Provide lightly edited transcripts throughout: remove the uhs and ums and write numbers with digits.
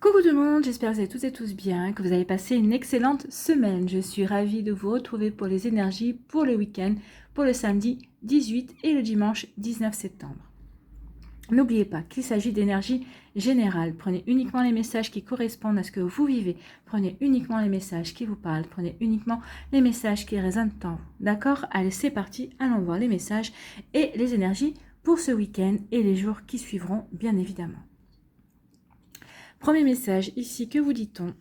Coucou tout le monde, j'espère que vous allez toutes et tous bien, que vous avez passé une excellente semaine. Je suis ravie de vous retrouver pour les énergies pour le week-end, pour le samedi 18 et le dimanche 19 septembre. N'oubliez pas qu'il s'agit d'énergie générale. Prenez uniquement les messages qui correspondent à ce que vous vivez. Prenez uniquement les messages qui vous parlent. Prenez uniquement les messages qui résonnent en vous. D'accord? Allez, c'est parti. Allons voir les messages et les énergies pour ce week-end et les jours qui suivront, bien évidemment. Premier message ici, que vous dit-on?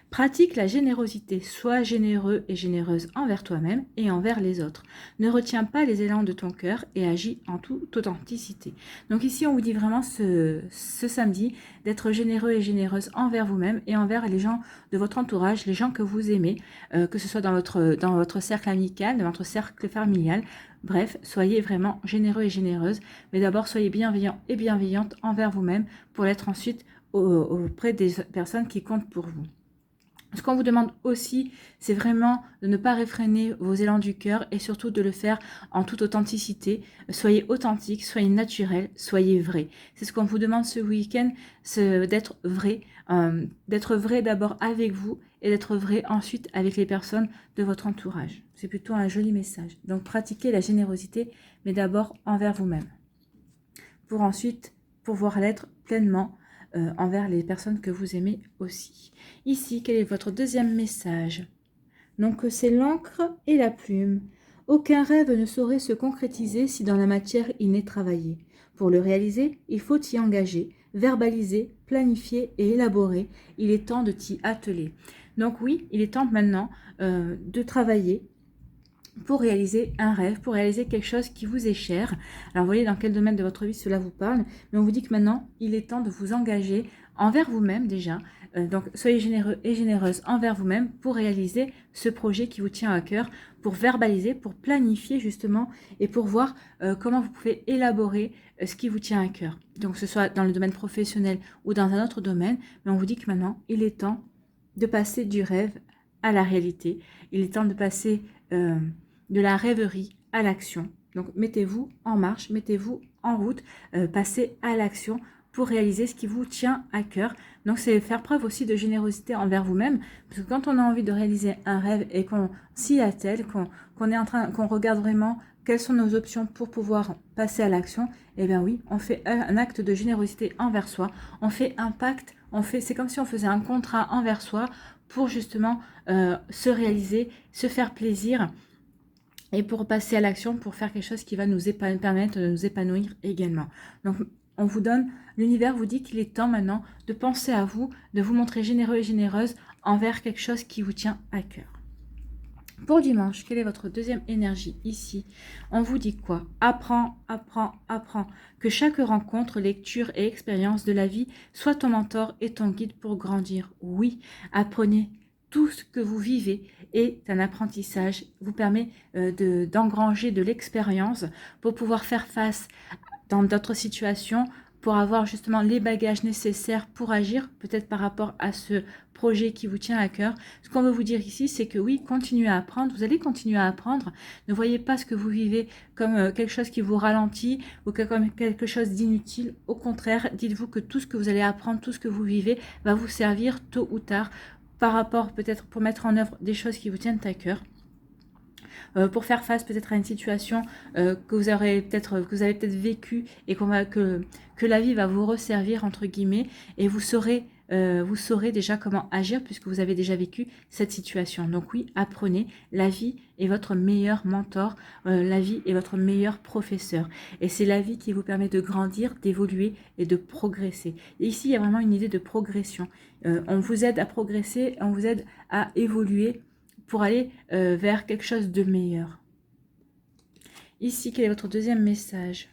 Pratique la générosité, sois généreux et généreuse envers toi-même et envers les autres. Ne retiens pas les élans de ton cœur et agis en toute authenticité. Donc ici, on vous dit vraiment ce samedi d'être généreux et généreuse envers vous-même et envers les gens de votre entourage, les gens que vous aimez, que ce soit dans votre cercle amical, dans votre cercle familial. Bref, soyez vraiment généreux et généreuse, mais d'abord soyez bienveillant et bienveillante envers vous-même pour l'être ensuite auprès des personnes qui comptent pour vous. Ce qu'on vous demande aussi, c'est vraiment de ne pas réfréner vos élans du cœur et surtout de le faire en toute authenticité. Soyez authentique, soyez naturel, soyez vrai. C'est ce qu'on vous demande ce week-end, d'être vrai d'abord avec vous et d'être vrai ensuite avec les personnes de votre entourage. C'est plutôt un joli message. Donc pratiquez la générosité, mais d'abord envers vous-même, pour ensuite pouvoir l'être pleinement envers les personnes que vous aimez aussi. Ici, quel est votre deuxième message? Donc, c'est l'encre et la plume. Aucun rêve ne saurait se concrétiser si dans la matière il n'est travaillé. Pour le réaliser, il faut y engager, verbaliser, planifier et élaborer. Il est temps de t'y atteler. Donc oui, il est temps maintenant de travailler pour réaliser un rêve, pour réaliser quelque chose qui vous est cher. Alors, vous voyez dans quel domaine de votre vie cela vous parle, mais on vous dit que maintenant, il est temps de vous engager envers vous-même déjà. Donc, soyez généreux et généreuse envers vous-même pour réaliser ce projet qui vous tient à cœur, pour verbaliser, pour planifier justement et pour voir comment vous pouvez élaborer ce qui vous tient à cœur. Donc, que ce soit dans le domaine professionnel ou dans un autre domaine, mais on vous dit que maintenant, il est temps de passer du rêve à la réalité. Il est temps de passer de la rêverie à l'action. Donc mettez-vous en marche, mettez-vous en route, passez à l'action pour réaliser ce qui vous tient à cœur. Donc c'est faire preuve aussi de générosité envers vous-même, parce que quand on a envie de réaliser un rêve et qu'on s'y attelle, qu'on regarde vraiment quelles sont nos options pour pouvoir passer à l'action, eh bien oui, on fait un acte de générosité envers soi, on fait un pacte, c'est comme si on faisait un contrat envers soi pour justement se réaliser, se faire plaisir et pour passer à l'action, pour faire quelque chose qui va nous permettre de nous épanouir également. Donc, on vous donne, l'univers vous dit qu'il est temps maintenant de penser à vous, de vous montrer généreux et généreuse envers quelque chose qui vous tient à cœur. Pour dimanche, quelle est votre deuxième énergie ici? On vous dit quoi? Apprends, apprends, apprends. Que chaque rencontre, lecture et expérience de la vie soit ton mentor et ton guide pour grandir. Oui, apprenez. Tout ce que vous vivez est un apprentissage, vous permet d'engranger de l'expérience pour pouvoir faire face dans d'autres situations, pour avoir justement les bagages nécessaires pour agir, peut-être par rapport à ce projet qui vous tient à cœur. Ce qu'on veut vous dire ici, c'est que oui, continuez à apprendre, vous allez continuer à apprendre. Ne voyez pas ce que vous vivez comme quelque chose qui vous ralentit ou comme quelque chose d'inutile. Au contraire, dites-vous que tout ce que vous allez apprendre, tout ce que vous vivez va vous servir tôt ou tard par rapport peut-être pour mettre en œuvre des choses qui vous tiennent à cœur. Pour faire face peut-être à une situation que vous avez peut-être vécue et que la vie va vous resservir entre guillemets, et vous saurez déjà comment agir puisque vous avez déjà vécu cette situation. Donc oui, apprenez, la vie est votre meilleur mentor, la vie est votre meilleur professeur. Et c'est la vie qui vous permet de grandir, d'évoluer et de progresser. Et ici, il y a vraiment une idée de progression. On vous aide à progresser, on vous aide à évoluer pour aller vers quelque chose de meilleur. Ici, quel est votre deuxième message?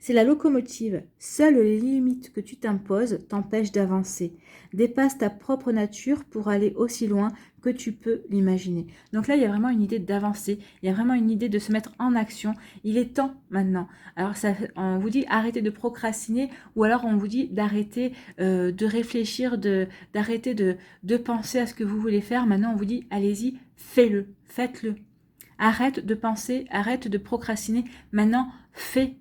C'est la locomotive. Seules les limites que tu t'imposes t'empêchent d'avancer. Dépasse ta propre nature pour aller aussi loin que tu peux l'imaginer. Donc là, il y a vraiment une idée d'avancer. Il y a vraiment une idée de se mettre en action. Il est temps maintenant. Alors, on vous dit arrêtez de procrastiner, ou alors on vous dit d'arrêter de réfléchir, d'arrêter de penser à ce que vous voulez faire. Maintenant, on vous dit allez-y, faites-le. Arrête de penser, arrête de procrastiner. Maintenant, fais.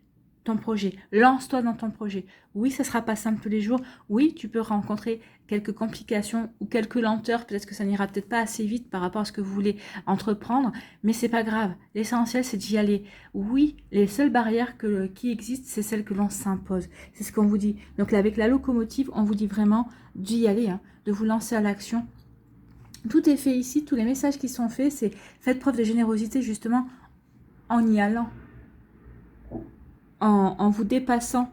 ton projet. Lance-toi dans ton projet. Oui, ça sera pas simple tous les jours. Oui, tu peux rencontrer quelques complications ou quelques lenteurs. Peut-être que ça n'ira peut-être pas assez vite par rapport à ce que vous voulez entreprendre, mais c'est pas grave. L'essentiel, c'est d'y aller. Oui, les seules barrières qui existent, c'est celles que l'on s'impose. C'est ce qu'on vous dit. Donc là, avec la locomotive, on vous dit vraiment d'y aller, hein, de vous lancer à l'action. Tout est fait ici, tous les messages qui sont faits, c'est faites preuve de générosité justement en y allant, en vous dépassant,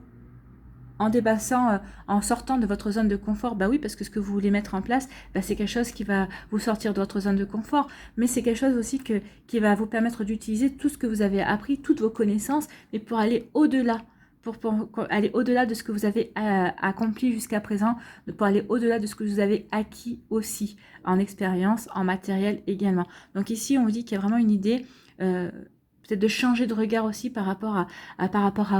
en sortant de votre zone de confort. Bah oui, parce que ce que vous voulez mettre en place, bah c'est quelque chose qui va vous sortir de votre zone de confort, mais c'est quelque chose aussi qui va vous permettre d'utiliser tout ce que vous avez appris, toutes vos connaissances, mais pour aller au-delà. Pour aller au-delà de ce que vous avez accompli jusqu'à présent, pour aller au-delà de ce que vous avez acquis aussi, en expérience, en matériel également. Donc ici, on vous dit qu'il y a vraiment une idée, peut-être de changer de regard aussi par rapport à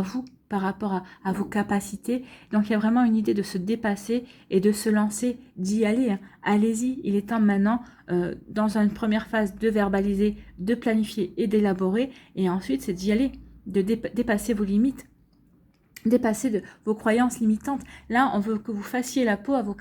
vous, par rapport à vos capacités. Donc il y a vraiment une idée de se dépasser et de se lancer, d'y aller. Hein. Allez-y, il est temps maintenant, dans une première phase, de verbaliser, de planifier et d'élaborer. Et ensuite, c'est d'y aller, de dépasser vos limites. Dépasser de vos croyances limitantes. Là, on veut que vous fassiez la peau à vos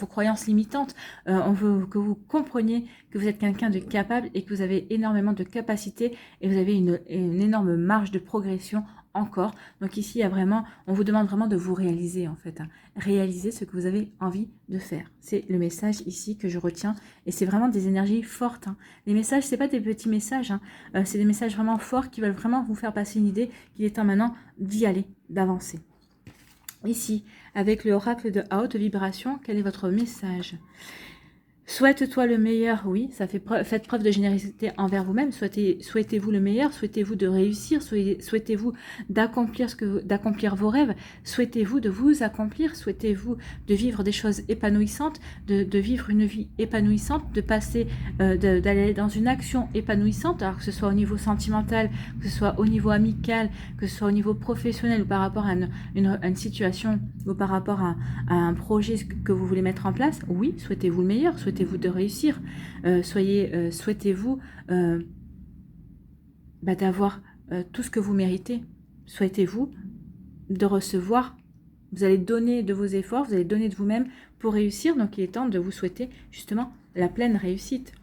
croyances limitantes. On veut que vous compreniez que vous êtes quelqu'un de capable et que vous avez énormément de capacités et vous avez une énorme marge de progression encore. Donc ici, il y a vraiment, on vous demande vraiment de vous réaliser en fait. Hein. Réaliser ce que vous avez envie de faire. C'est le message ici que je retiens et c'est vraiment des énergies fortes. Hein. Les messages, c'est pas des petits messages. Hein. C'est des messages vraiment forts qui veulent vraiment vous faire passer une idée qu'il est temps maintenant d'y aller, d'avancer. Ici, avec l'oracle de haute vibration, quel est votre message ? Souhaite-toi le meilleur, oui, ça fait faites preuve de générosité envers vous-même, souhaitez-vous le meilleur, souhaitez-vous de réussir, souhaitez-vous d'accomplir vos rêves, souhaitez-vous de vous accomplir, souhaitez-vous de vivre des choses épanouissantes, de vivre une vie épanouissante, de passer, d'aller dans une action épanouissante, alors que ce soit au niveau sentimental, que ce soit au niveau amical, que ce soit au niveau professionnel ou par rapport à une situation ou par rapport à un projet que vous voulez mettre en place, oui, souhaitez-vous le meilleur, souhaitez-vous de réussir, souhaitez-vous d'avoir tout ce que vous méritez, souhaitez-vous de recevoir, vous allez donner de vos efforts, vous allez donner de vous-même pour réussir, donc il est temps de vous souhaiter justement la pleine réussite.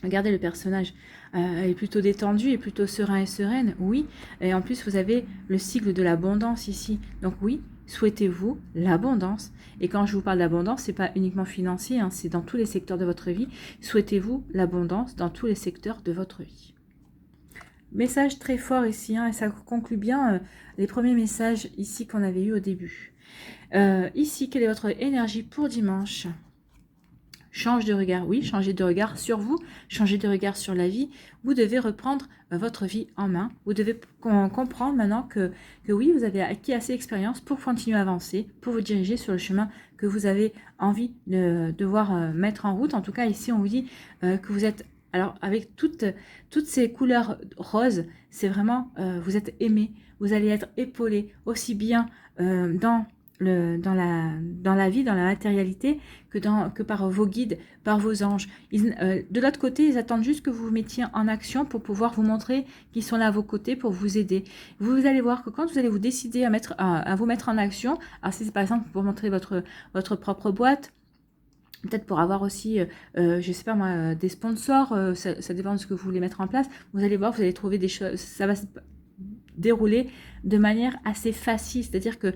Regardez le personnage, elle est plutôt détendue, et plutôt serein et sereine, oui, et en plus vous avez le sigle de l'abondance ici, donc oui, souhaitez-vous l'abondance. Et quand je vous parle d'abondance, c'est pas uniquement financier, hein, c'est dans tous les secteurs de votre vie. Souhaitez-vous l'abondance dans tous les secteurs de votre vie. Message très fort ici, hein, et ça conclut bien les premiers messages ici qu'on avait eu au début. Ici, quelle est votre énergie pour dimanche ? Change de regard, oui, changez de regard sur vous, changez de regard sur la vie. Vous devez reprendre votre vie en main. Vous devez comprendre maintenant que oui, vous avez acquis assez d'expérience pour continuer à avancer, pour vous diriger sur le chemin que vous avez envie de devoir mettre en route. En tout cas, ici, on vous dit que vous êtes, alors avec toutes ces couleurs roses, c'est vraiment, vous êtes aimé, vous allez être épaulé aussi bien dans la vie, dans la matérialité, que par vos guides, par vos anges. De l'autre côté, ils attendent juste que vous vous mettiez en action pour pouvoir vous montrer qu'ils sont là à vos côtés pour vous aider. Vous allez voir que quand vous allez vous décider à vous mettre en action, alors si c'est par exemple pour montrer votre propre boîte, peut-être pour avoir aussi, je sais pas moi, des sponsors, ça dépend de ce que vous voulez mettre en place, vous allez voir, vous allez trouver des choses, ça va se dérouler de manière assez facile, c'est-à-dire que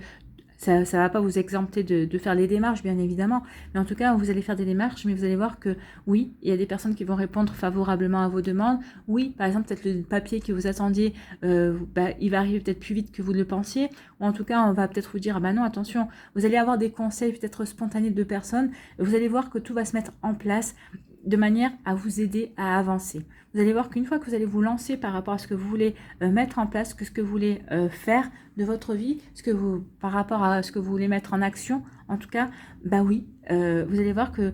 ça ne va pas vous exempter de faire les démarches, bien évidemment. Mais en tout cas, vous allez faire des démarches, mais vous allez voir que oui, il y a des personnes qui vont répondre favorablement à vos demandes. Oui, par exemple, peut-être le papier que vous attendiez, il va arriver peut-être plus vite que vous le pensiez. Ou en tout cas, on va peut-être vous dire, ah ben non, attention, vous allez avoir des conseils peut-être spontanés de personnes. Vous allez voir que tout va se mettre en place de manière à vous aider à avancer. Vous allez voir qu'une fois que vous allez vous lancer par rapport à ce que vous voulez mettre en place, ce que vous voulez faire de votre vie, par rapport à ce que vous voulez mettre en action, en tout cas, bah oui, vous allez voir que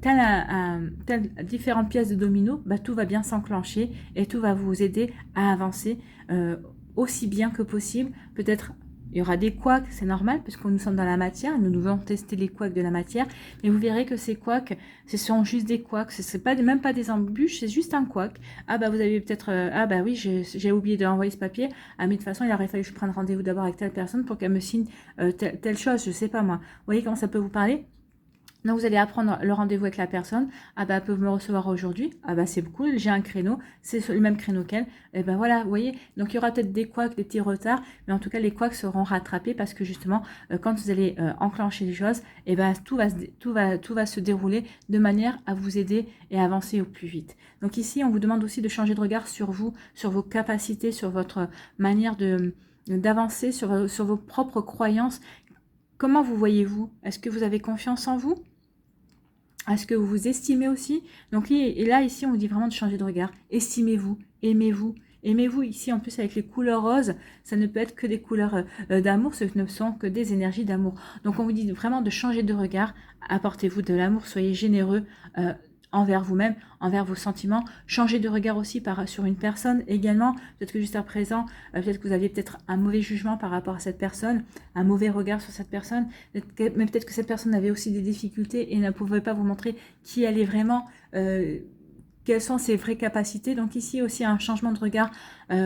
telle différentes pièces de domino, tout va bien s'enclencher et tout va vous aider à avancer aussi bien que possible, peut-être Il y aura des couacs, c'est normal, puisque nous sommes dans la matière, nous devons tester les couacs de la matière, mais vous verrez que ces couacs, ce sont juste des couacs, ce n'est pas, même pas des embûches, c'est juste un couac. Ah bah vous avez peut-être, ah bah oui, j'ai oublié de renvoyer ce papier, ah mais de toute façon, il aurait fallu que je prenne rendez-vous d'abord avec telle personne pour qu'elle me signe telle chose, je sais pas moi. Vous voyez comment ça peut vous parler? Donc, vous allez apprendre le rendez-vous avec la personne. Ah bah, elle peut me recevoir aujourd'hui. Ah bah, c'est cool, j'ai un créneau. C'est le même créneau qu'elle. Et ben voilà, vous voyez. Donc, il y aura peut-être des couacs, des petits retards. Mais en tout cas, les couacs seront rattrapés parce que justement, quand vous allez enclencher les choses, et ben tout va se dérouler de manière à vous aider et à avancer au plus vite. Donc, ici, on vous demande aussi de changer de regard sur vous, sur vos capacités, sur votre manière d'avancer, sur vos propres croyances. Comment vous voyez-vous? Est-ce que vous avez confiance en vous? Est-ce que vous vous estimez aussi? Donc, et là, ici, on vous dit vraiment de changer de regard. Estimez-vous, aimez-vous. Aimez-vous ici, en plus, avec les couleurs roses, ça ne peut être que des couleurs d'amour, ce ne sont que des énergies d'amour. Donc, on vous dit vraiment de changer de regard. Apportez-vous de l'amour, soyez généreux envers vous-même, envers vos sentiments. Changez de regard aussi sur une personne également. Peut-être que juste à présent, peut-être que vous aviez peut-être un mauvais jugement par rapport à cette personne, un mauvais regard sur cette personne, mais peut-être que cette personne avait aussi des difficultés et ne pouvait pas vous montrer qui elle est vraiment, quelles sont ses vraies capacités. Donc ici aussi un changement de regard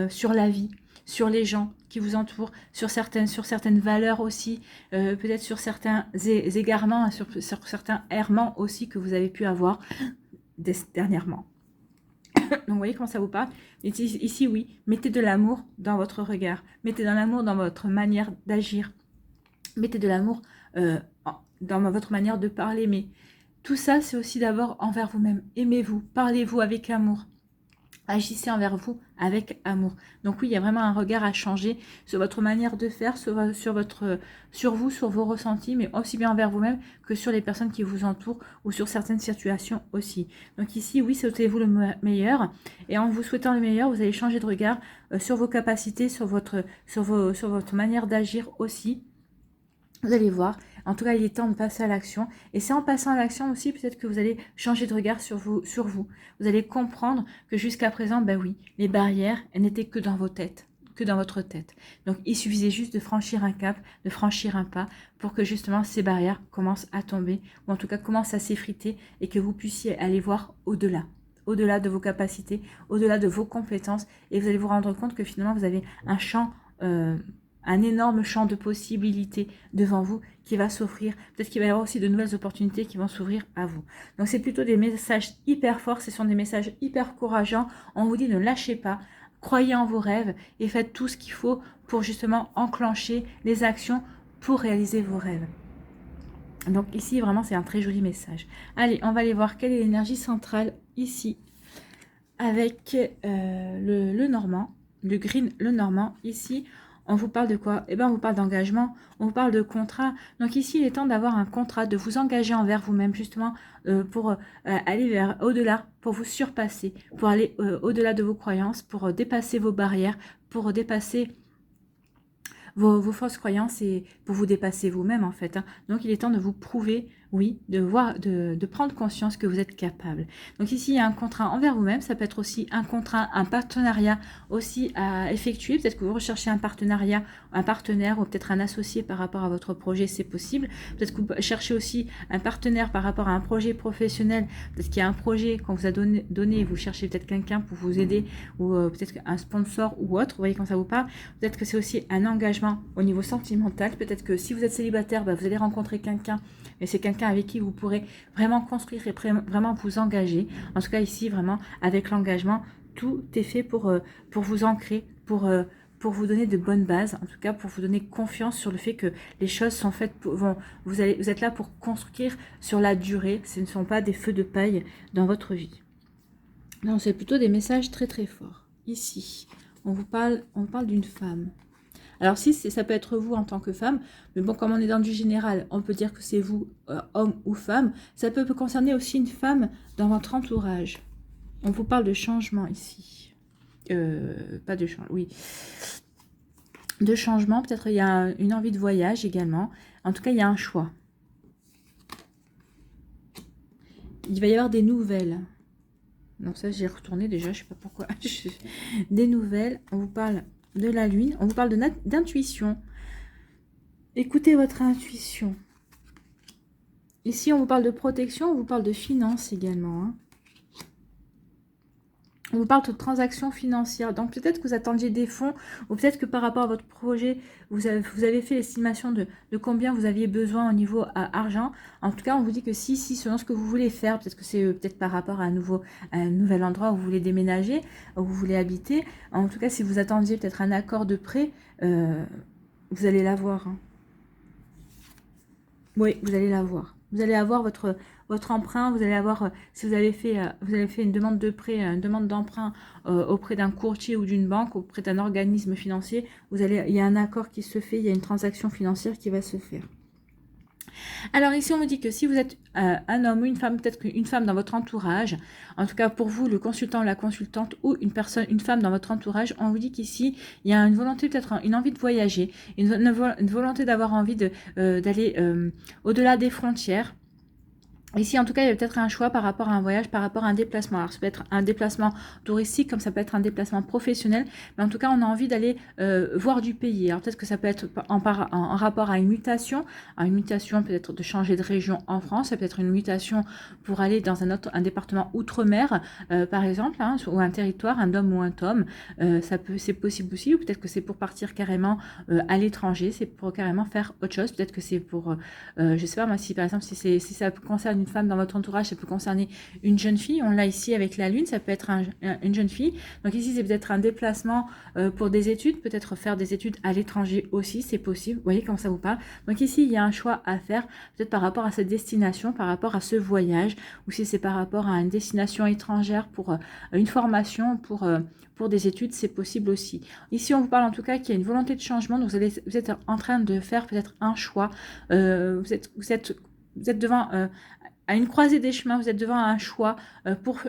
sur la vie, sur les gens qui vous entourent, sur certaines valeurs aussi, peut-être sur certains égarements, sur certains errements aussi que vous avez pu avoir dernièrement. Donc vous voyez comment ça vous parle. Ici oui, mettez de l'amour dans votre regard, mettez de l'amour dans votre manière d'agir, mettez de l'amour dans votre manière de parler, mais tout ça c'est aussi d'abord envers vous-même. Aimez-vous, parlez-vous avec amour. Agissez envers vous avec amour. Donc oui, il y a vraiment un regard à changer sur votre manière de faire, sur vous, sur vos ressentis, mais aussi bien envers vous-même que sur les personnes qui vous entourent ou sur certaines situations aussi. Donc ici, oui, souhaitez-vous le meilleur. Et en vous souhaitant le meilleur, vous allez changer de regard sur vos capacités, sur votre manière d'agir aussi. Vous allez voir, en tout cas, il est temps de passer à l'action. Et c'est en passant à l'action aussi, peut-être que vous allez changer de regard sur vous. Vous allez comprendre que jusqu'à présent, ben oui, les barrières, elles n'étaient que dans vos têtes, que dans votre tête. Donc, il suffisait juste de franchir un cap, de franchir un pas pour que justement ces barrières commencent à tomber, ou en tout cas commencent à s'effriter et que vous puissiez aller voir au-delà de vos capacités, au-delà de vos compétences. Et vous allez vous rendre compte que finalement, vous avez un champ... un énorme champ de possibilités devant vous qui va s'offrir. Peut-être qu'il va y avoir aussi de nouvelles opportunités qui vont s'ouvrir à vous. Donc c'est plutôt des messages hyper forts, ce sont des messages hyper courageants. On vous dit ne lâchez pas, croyez en vos rêves et faites tout ce qu'il faut pour justement enclencher les actions pour réaliser vos rêves. Donc ici vraiment c'est un très joli message. Allez, on va aller voir quelle est l'énergie centrale ici avec le normand, le green, le normand. Ici, on vous parle de quoi? Eh bien, on vous parle d'engagement, on vous parle de contrat. Donc ici, il est temps d'avoir un contrat, de vous engager envers vous-même, justement, pour aller vers au-delà, pour vous surpasser, pour aller au-delà de vos croyances, pour dépasser vos barrières, pour dépasser vos fausses croyances et pour vous dépasser vous-même, en fait. Hein. Donc, il est temps de vous prouver, oui, de prendre conscience que vous êtes capable. Donc ici, il y a un contrat envers vous-même. Ça peut être aussi un contrat, un partenariat aussi à effectuer. Peut-être que vous recherchez un partenariat, un partenaire ou peut-être un associé par rapport à votre projet, c'est possible. Peut-être que vous cherchez aussi un partenaire par rapport à un projet professionnel. Peut-être qu'il y a un projet qu'on vous a donné et vous cherchez peut-être quelqu'un pour vous aider ou peut-être un sponsor ou autre. Vous voyez quand ça vous parle. Peut-être que c'est aussi un engagement au niveau sentimental. Peut-être que si vous êtes célibataire, vous allez rencontrer quelqu'un et c'est quelqu'un avec qui vous pourrez vraiment construire et vraiment vous engager. En tout cas ici, vraiment, avec l'engagement, tout est fait pour vous ancrer, pour vous donner de bonnes bases, en tout cas pour vous donner confiance sur le fait que les choses sont faites, vous êtes là pour construire sur la durée, ce ne sont pas des feux de paille dans votre vie. Non, c'est plutôt des messages très très forts. Ici, on parle d'une femme. Alors si ça peut être vous en tant que femme, mais bon, comme on est dans du général, on peut dire que c'est vous, homme ou femme. Ça peut concerner aussi une femme dans votre entourage. On vous parle de changement ici. Pas de changement, oui. De changement, peut-être il y a une envie de voyage également. En tout cas, il y a un choix. Il va y avoir des nouvelles. Non, ça j'ai retourné déjà, je sais pas pourquoi. Des nouvelles, on vous parle de la lune, on vous parle d'intuition. Écoutez votre intuition. Ici, on vous parle de protection, on vous parle de finances également. Hein. On vous parle de transactions financières. Donc, peut-être que vous attendiez des fonds ou peut-être que par rapport à votre projet, vous avez fait l'estimation de combien vous aviez besoin au niveau argent. En tout cas, on vous dit que si selon ce que vous voulez faire, peut-être que c'est peut-être par rapport à un nouvel endroit où vous voulez déménager, où vous voulez habiter. En tout cas, si vous attendiez peut-être un accord de prêt, vous allez l'avoir. Hein. Oui, vous allez l'avoir. Vous allez avoir votre emprunt, vous allez avoir, si vous avez fait une demande de prêt, une demande d'emprunt auprès d'un courtier ou d'une banque, auprès d'un organisme financier, il y a un accord qui se fait, il y a une transaction financière qui va se faire. Alors ici, on me dit que si vous êtes un homme ou une femme, peut-être une femme dans votre entourage, en tout cas pour vous, le consultant ou la consultante, ou une femme dans votre entourage, on vous dit qu'ici, il y a une volonté, peut-être une envie de voyager, une volonté d'avoir envie d'aller au-delà des frontières. Ici, en tout cas, il y a peut-être un choix par rapport à un voyage, par rapport à un déplacement. Alors, ça peut être un déplacement touristique, comme ça peut être un déplacement professionnel. Mais en tout cas, on a envie d'aller voir du pays. Alors, peut-être que ça peut être en rapport à une mutation. Une mutation peut-être de changer de région en France. Ça peut être une mutation pour aller dans un département outre-mer, par exemple, hein, ou un territoire, un dom ou un tome. C'est possible aussi. Ou peut-être que c'est pour partir carrément à l'étranger. C'est pour carrément faire autre chose. Peut-être que c'est pour, je sais pas moi, si par exemple, si ça concerne une femme dans votre entourage, ça peut concerner une jeune fille. On l'a ici avec la lune, ça peut être une jeune fille. Donc ici, c'est peut-être un déplacement pour des études, peut-être faire des études à l'étranger aussi, c'est possible. Vous voyez comment ça vous parle. Donc ici, il y a un choix à faire, peut-être par rapport à cette destination, par rapport à ce voyage, ou si c'est par rapport à une destination étrangère pour une formation, pour des études, c'est possible aussi. Ici, on vous parle en tout cas qu'il y a une volonté de changement, donc vous êtes en train de faire peut-être un choix. Vous êtes devant à une croisée des chemins, vous êtes devant un choix pour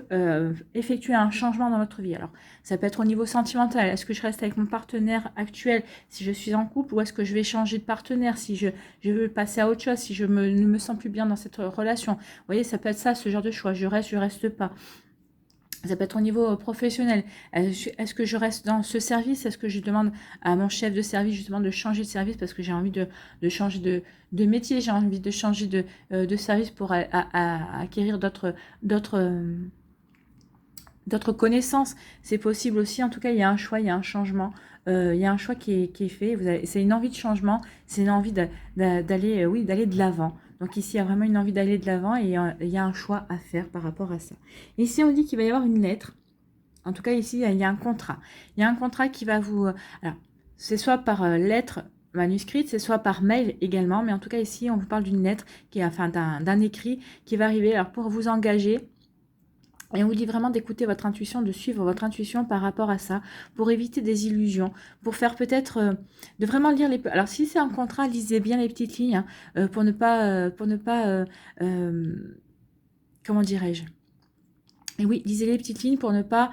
effectuer un changement dans votre vie. Alors, ça peut être au niveau sentimental. Est-ce que je reste avec mon partenaire actuel si je suis en couple, ou est-ce que je vais changer de partenaire si je veux passer à autre chose, si je ne me sens plus bien dans cette relation. Vous voyez, ça peut être ça, ce genre de choix. Je reste pas. Ça peut être au niveau professionnel. Est-ce que je reste dans ce service? Est-ce que je demande à mon chef de service justement de changer de service parce que j'ai envie de changer de métier, j'ai envie de changer de service pour acquérir d'autres connaissances. C'est possible aussi. En tout cas, il y a un choix, il y a un changement. Il y a un choix qui est fait. C'est une envie de changement, c'est une envie d'aller d'aller de l'avant. Donc ici, il y a vraiment une envie d'aller de l'avant et il y a un choix à faire par rapport à ça. Ici, on dit qu'il va y avoir une lettre. En tout cas, ici, il y a un contrat. Il y a un contrat qui va vous... alors, c'est soit par lettre manuscrite, c'est soit par mail également. Mais en tout cas, ici, on vous parle d'une lettre, enfin d'un écrit qui va arriver. Alors, pour vous engager... Et on vous dit vraiment d'écouter votre intuition, de suivre votre intuition par rapport à ça, pour éviter des illusions, pour faire peut-être, de vraiment lire les... Alors si c'est un contrat, lisez bien les petites lignes, hein, pour ne pas, comment dirais-je? Et oui, lisez les petites lignes pour ne pas,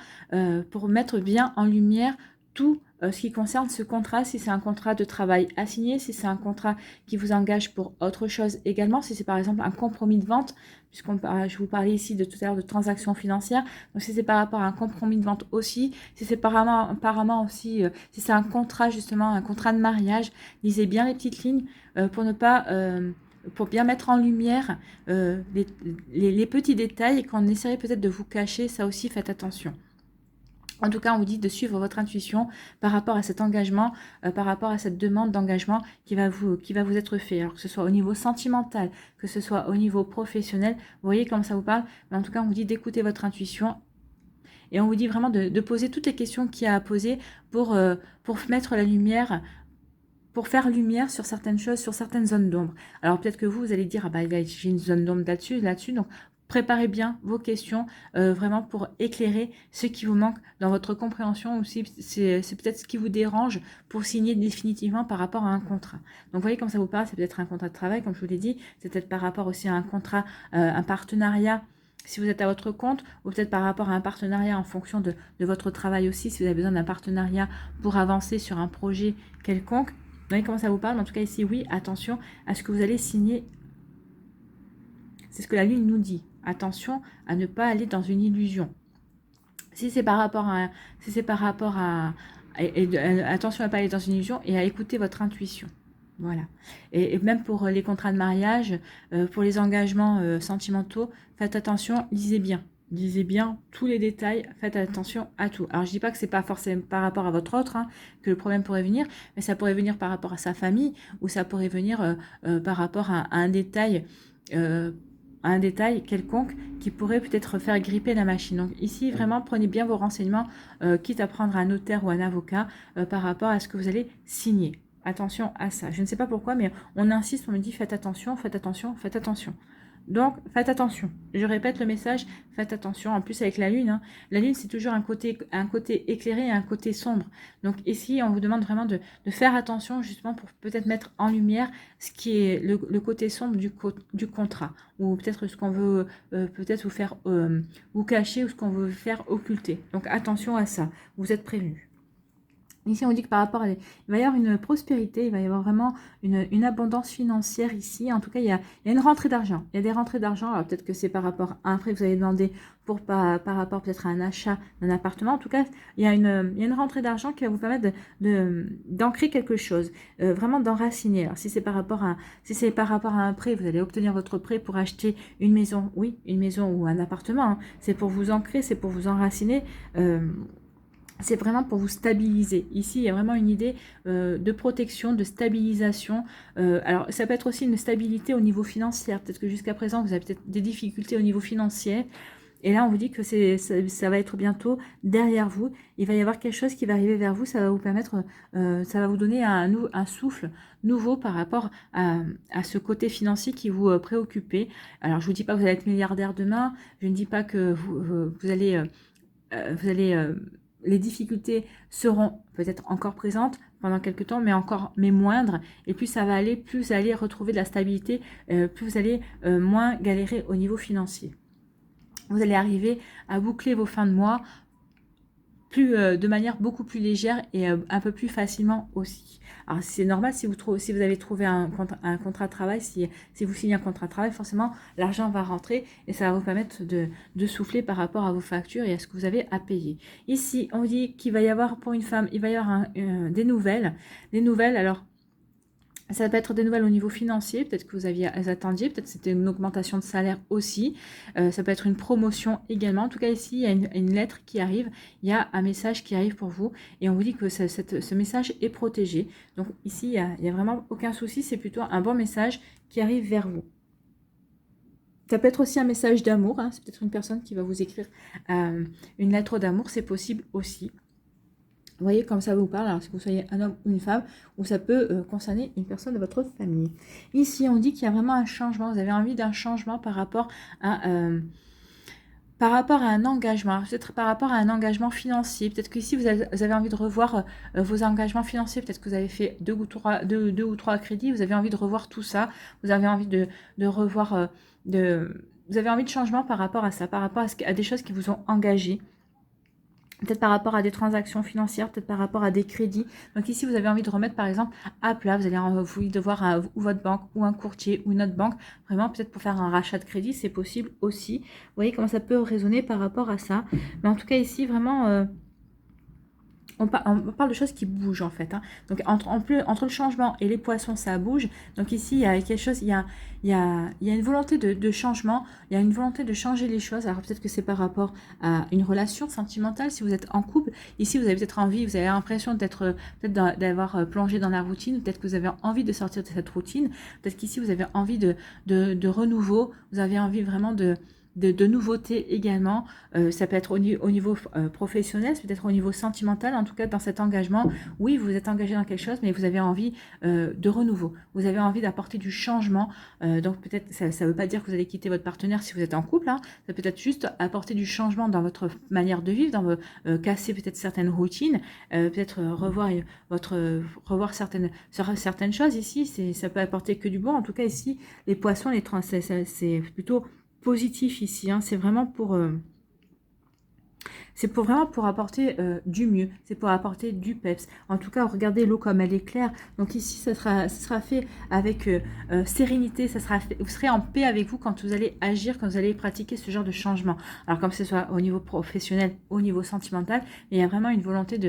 pour mettre bien en lumière tout ce qui concerne ce contrat, si c'est un contrat de travail assigné, si c'est un contrat qui vous engage pour autre chose également, si c'est par exemple un compromis de vente, je vous parlais ici de tout à l'heure de transactions financières, donc si c'est par rapport à un compromis de vente aussi, si c'est apparemment aussi, si c'est un contrat justement, un contrat de mariage, lisez bien les petites lignes pour ne pas... pour bien mettre en lumière les petits détails et qu'on essaierait peut-être de vous cacher, ça aussi faites attention. En tout cas, on vous dit de suivre votre intuition par rapport à cet engagement, par rapport à cette demande d'engagement qui va vous être fait. Alors que ce soit au niveau sentimental, que ce soit au niveau professionnel, vous voyez comment ça vous parle. Mais en tout cas, on vous dit d'écouter votre intuition. Et on vous dit vraiment de poser toutes les questions qu'il y a à poser pour mettre la lumière, pour faire lumière sur certaines choses, sur certaines zones d'ombre. Alors peut-être que vous allez dire, ah bah j'ai une zone d'ombre là-dessus, donc préparez bien vos questions vraiment pour éclairer ce qui vous manque dans votre compréhension ou si c'est peut-être ce qui vous dérange pour signer définitivement par rapport à un contrat. Donc vous voyez comme ça vous parle, c'est peut-être un contrat de travail, comme je vous l'ai dit, c'est peut-être par rapport aussi à un contrat, un partenariat, si vous êtes à votre compte, ou peut-être par rapport à un partenariat en fonction de votre travail aussi, si vous avez besoin d'un partenariat pour avancer sur un projet quelconque. Vous voyez comment ça vous parle? En tout cas ici, oui, attention à ce que vous allez signer. C'est ce que la Lune nous dit. Attention à ne pas aller dans une illusion. Si c'est par rapport à... attention à ne pas aller dans une illusion et à écouter votre intuition. Voilà. Et même pour les contrats de mariage, pour les engagements sentimentaux, faites attention, lisez bien. Lisez bien tous les détails, faites attention à tout. Alors, je dis pas que c'est pas forcément par rapport à votre autre que le problème pourrait venir, mais ça pourrait venir par rapport à sa famille ou ça pourrait venir par rapport euh, à un détail quelconque qui pourrait peut-être faire gripper la machine. Donc ici, vraiment, prenez bien vos renseignements, quitte à prendre un notaire ou un avocat par rapport à ce que vous allez signer. Attention à ça. Je ne sais pas pourquoi, mais on insiste, on me dit faites attention, faites attention, faites attention. Donc, faites attention. Je répète le message, faites attention. En plus, avec la lune, la lune, c'est toujours un côté éclairé et un côté sombre. Donc ici, on vous demande vraiment de faire attention, justement, pour peut-être mettre en lumière ce qui est le côté sombre du contrat. Ou peut-être ce qu'on veut peut-être vous faire vous cacher ou ce qu'on veut faire occulter. Donc, attention à ça. Vous êtes prévenus. Ici, on dit que par rapport il va y avoir une prospérité, il va y avoir vraiment une abondance financière ici. En tout cas, il y a une rentrée d'argent. Il y a des rentrées d'argent. Alors, peut-être que c'est par rapport à un prêt que vous avez demandé par rapport peut-être à un achat d'un appartement. En tout cas, il y a une rentrée d'argent qui va vous permettre d'ancrer quelque chose, vraiment d'enraciner. Alors, si c'est par rapport à un prêt, vous allez obtenir votre prêt pour acheter une maison. Oui, une maison ou un appartement. C'est pour vous ancrer, c'est pour vous enraciner. C'est vraiment pour vous stabiliser. Ici, il y a vraiment une idée de protection, de stabilisation. Alors, ça peut être aussi une stabilité au niveau financier. Peut-être que jusqu'à présent, vous avez peut-être des difficultés au niveau financier. Et là, on vous dit que ça va être bientôt derrière vous. Il va y avoir quelque chose qui va arriver vers vous. Ça va vous permettre, ça va vous donner un souffle nouveau par rapport à ce côté financier qui vous préoccupait. Alors, je ne vous dis pas que vous allez être milliardaire demain. Je ne dis pas que vous allez les difficultés seront peut-être encore présentes pendant quelques temps, mais moindres. Et plus ça va aller, plus vous allez retrouver de la stabilité, plus vous allez moins galérer au niveau financier. Vous allez arriver à boucler vos fins de mois de manière beaucoup plus légère et un peu plus facilement aussi. Alors c'est normal si vous avez trouvé un contrat de travail, si vous signez un contrat de travail, forcément l'argent va rentrer et ça va vous permettre de souffler par rapport à vos factures et à ce que vous avez à payer. Ici on dit qu'il va y avoir pour une femme, il va y avoir des nouvelles. Alors ça peut être des nouvelles au niveau financier, peut-être que vous attendiez, peut-être que c'était une augmentation de salaire aussi, ça peut être une promotion également. En tout cas ici, il y a une lettre qui arrive, il y a un message qui arrive pour vous et on vous dit que ce message est protégé. Donc ici, il n'y a vraiment aucun souci, c'est plutôt un bon message qui arrive vers vous. Ça peut être aussi un message d'amour, c'est peut-être une personne qui va vous écrire une lettre d'amour, c'est possible aussi. Vous voyez comme ça vous parle, alors que vous soyez un homme ou une femme, ou ça peut concerner une personne de votre famille. Ici, on dit qu'il y a vraiment un changement, vous avez envie d'un changement par rapport à un engagement, peut-être par rapport à un engagement financier. Peut-être qu'ici, vous avez envie de revoir vos engagements financiers. Peut-être que vous avez fait deux ou trois crédits, vous avez envie de revoir tout ça. Vous avez envie de revoir, vous avez envie de changement par rapport à ça, par rapport à des choses qui vous ont engagé. Peut-être par rapport à des transactions financières, peut-être par rapport à des crédits. Donc ici, vous avez envie de remettre, par exemple, à plat. Vous allez envie de voir ou votre banque, ou un courtier, ou une autre banque. Vraiment, peut-être pour faire un rachat de crédit, c'est possible aussi. Vous voyez comment ça peut résonner par rapport à ça. Mais en tout cas, ici, vraiment... On parle de choses qui bougent en fait. Donc entre le changement et les poissons, ça bouge. Donc ici, il y a quelque chose, il y a une volonté de changement, il y a une volonté de changer les choses. Alors peut-être que c'est par rapport à une relation sentimentale, si vous êtes en couple. Ici, vous avez peut-être envie, vous avez l'impression d'avoir plongé dans la routine. Peut-être que vous avez envie de sortir de cette routine. Peut-être qu'ici, vous avez envie de renouveau. Vous avez envie vraiment de nouveautés également. Ça peut être au niveau professionnel, peut-être au niveau sentimental. En tout cas, dans cet engagement, oui, vous êtes engagé dans quelque chose, mais vous avez envie de renouveau. Vous avez envie d'apporter du changement. Donc peut-être, ça ne veut pas dire que vous allez quitter votre partenaire si vous êtes en couple. Ça peut être juste apporter du changement dans votre manière de vivre, casser peut-être certaines routines, peut-être revoir certaines choses. Ici, ça peut apporter que du bon. En tout cas, ici, les poissons, c'est plutôt positif ici, c'est vraiment pour apporter du mieux, c'est pour apporter du peps. En tout cas, regardez l'eau comme elle est claire. Donc ici, ça sera fait avec sérénité, vous serez en paix avec vous quand vous allez agir, quand vous allez pratiquer ce genre de changement. Alors comme ce soit au niveau professionnel, au niveau sentimental, mais il y a vraiment une volonté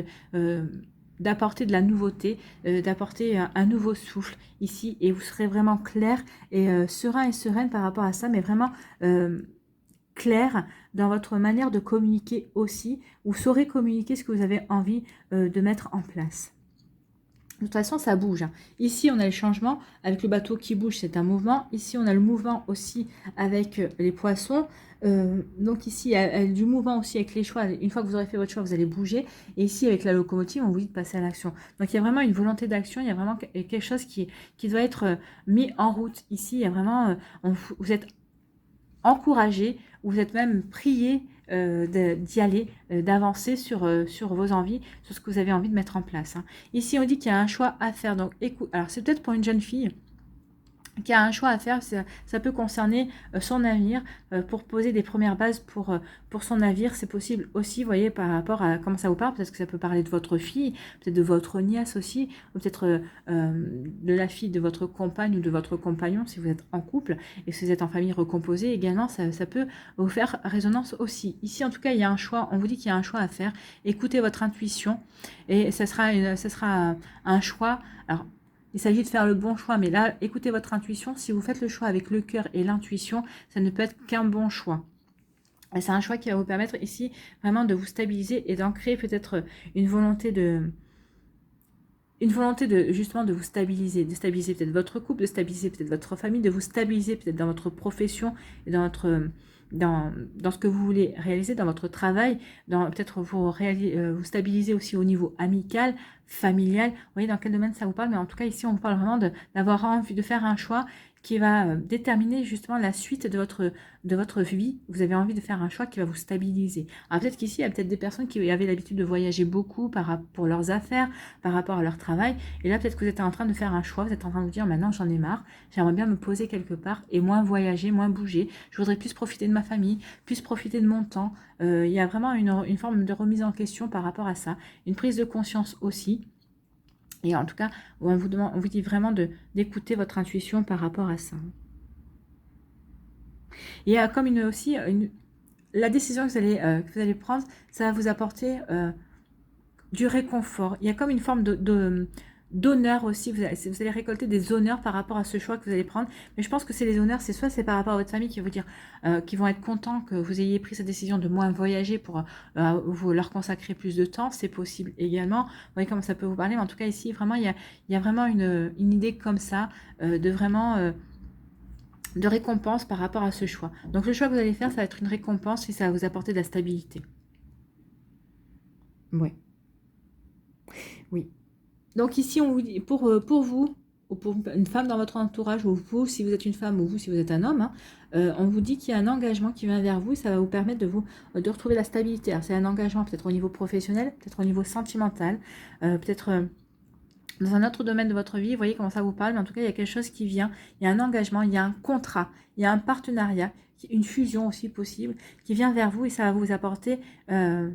d'apporter de la nouveauté, d'apporter un nouveau souffle ici, et vous serez vraiment clair et serein et sereine par rapport à ça, mais vraiment clair dans votre manière de communiquer aussi. Vous saurez communiquer ce que vous avez envie de mettre en place. De toute façon, ça bouge. Ici, on a le changement avec le bateau qui bouge, c'est un mouvement. Ici, on a le mouvement aussi avec les poissons. Donc ici, il y a du mouvement aussi avec les choix. Une fois que vous aurez fait votre choix, vous allez bouger. Et ici, avec la locomotive, on vous dit de passer à l'action. Donc il y a vraiment une volonté d'action. Il y a vraiment quelque chose qui doit être mis en route. Ici, il y a vraiment, vous êtes encouragé, vous êtes même prié d'y aller, d'avancer sur vos envies, sur ce que vous avez envie de mettre en place. Hein. Ici, on dit qu'il y a un choix à faire. Donc, écoute, alors c'est peut-être pour une jeune fille qui a un choix à faire, ça peut concerner son avenir, pour poser des premières bases pour son navire, c'est possible aussi, vous voyez, par rapport à comment ça vous parle, peut-être que ça peut parler de votre fille, peut-être de votre nièce aussi, ou peut-être de la fille de votre compagne ou de votre compagnon, si vous êtes en couple, et si vous êtes en famille recomposée, également, ça peut vous faire résonance aussi. Ici, en tout cas, il y a un choix, on vous dit qu'il y a un choix à faire, écoutez votre intuition, et ça sera un choix, alors, il s'agit de faire le bon choix, mais là, écoutez votre intuition. Si vous faites le choix avec le cœur et l'intuition, ça ne peut être qu'un bon choix. C'est un choix qui va vous permettre ici vraiment de vous stabiliser et d'ancrer peut-être une volonté de justement de vous stabiliser, de stabiliser peut-être votre couple, de stabiliser peut-être votre famille, de vous stabiliser peut-être dans votre profession et dans votre dans ce que vous voulez réaliser, dans votre travail, dans peut-être vous stabiliser aussi au niveau amical, familial. Vous voyez dans quel domaine ça vous parle, mais en tout cas ici on vous parle vraiment d'avoir envie de faire un choix qui va déterminer justement la suite de votre vie. Vous avez envie de faire un choix qui va vous stabiliser. Alors peut-être qu'ici, il y a peut-être des personnes qui avaient l'habitude de voyager beaucoup pour leurs affaires, par rapport à leur travail. Et là, peut-être que vous êtes en train de faire un choix, vous êtes en train de vous dire, maintenant j'en ai marre, j'aimerais bien me poser quelque part et moins voyager, moins bouger. Je voudrais plus profiter de ma famille, plus profiter de mon temps. Il y a vraiment une forme de remise en question par rapport à ça. Une prise de conscience aussi. Et en tout cas, on vous dit vraiment d'écouter votre intuition par rapport à ça. Il y a comme la décision que vous allez prendre, ça va vous apporter du réconfort. Il y a comme une forme d'honneur aussi. Vous allez récolter des honneurs par rapport à ce choix que vous allez prendre. Mais je pense que c'est les honneurs, c'est par rapport à votre famille qui va vous dire, qui vont être contents que vous ayez pris cette décision de moins voyager pour vous leur consacrer plus de temps. C'est possible également. Vous voyez comment ça peut vous parler. Mais en tout cas ici, vraiment, il y a vraiment une idée comme ça de vraiment de récompense par rapport à ce choix. Donc le choix que vous allez faire, ça va être une récompense et ça va vous apporter de la stabilité. Ouais. Oui. Donc ici, on vous dit, pour vous, ou pour une femme dans votre entourage, ou vous, si vous êtes une femme, ou vous, si vous êtes un homme, hein, on vous dit qu'il y a un engagement qui vient vers vous, et ça va vous permettre de retrouver la stabilité. C'est un engagement peut-être au niveau professionnel, peut-être au niveau sentimental, peut-être dans un autre domaine de votre vie. Vous voyez comment ça vous parle, mais en tout cas, il y a quelque chose qui vient, il y a un engagement, il y a un contrat, il y a un partenariat, une fusion aussi possible, qui vient vers vous, et ça va vous apporter de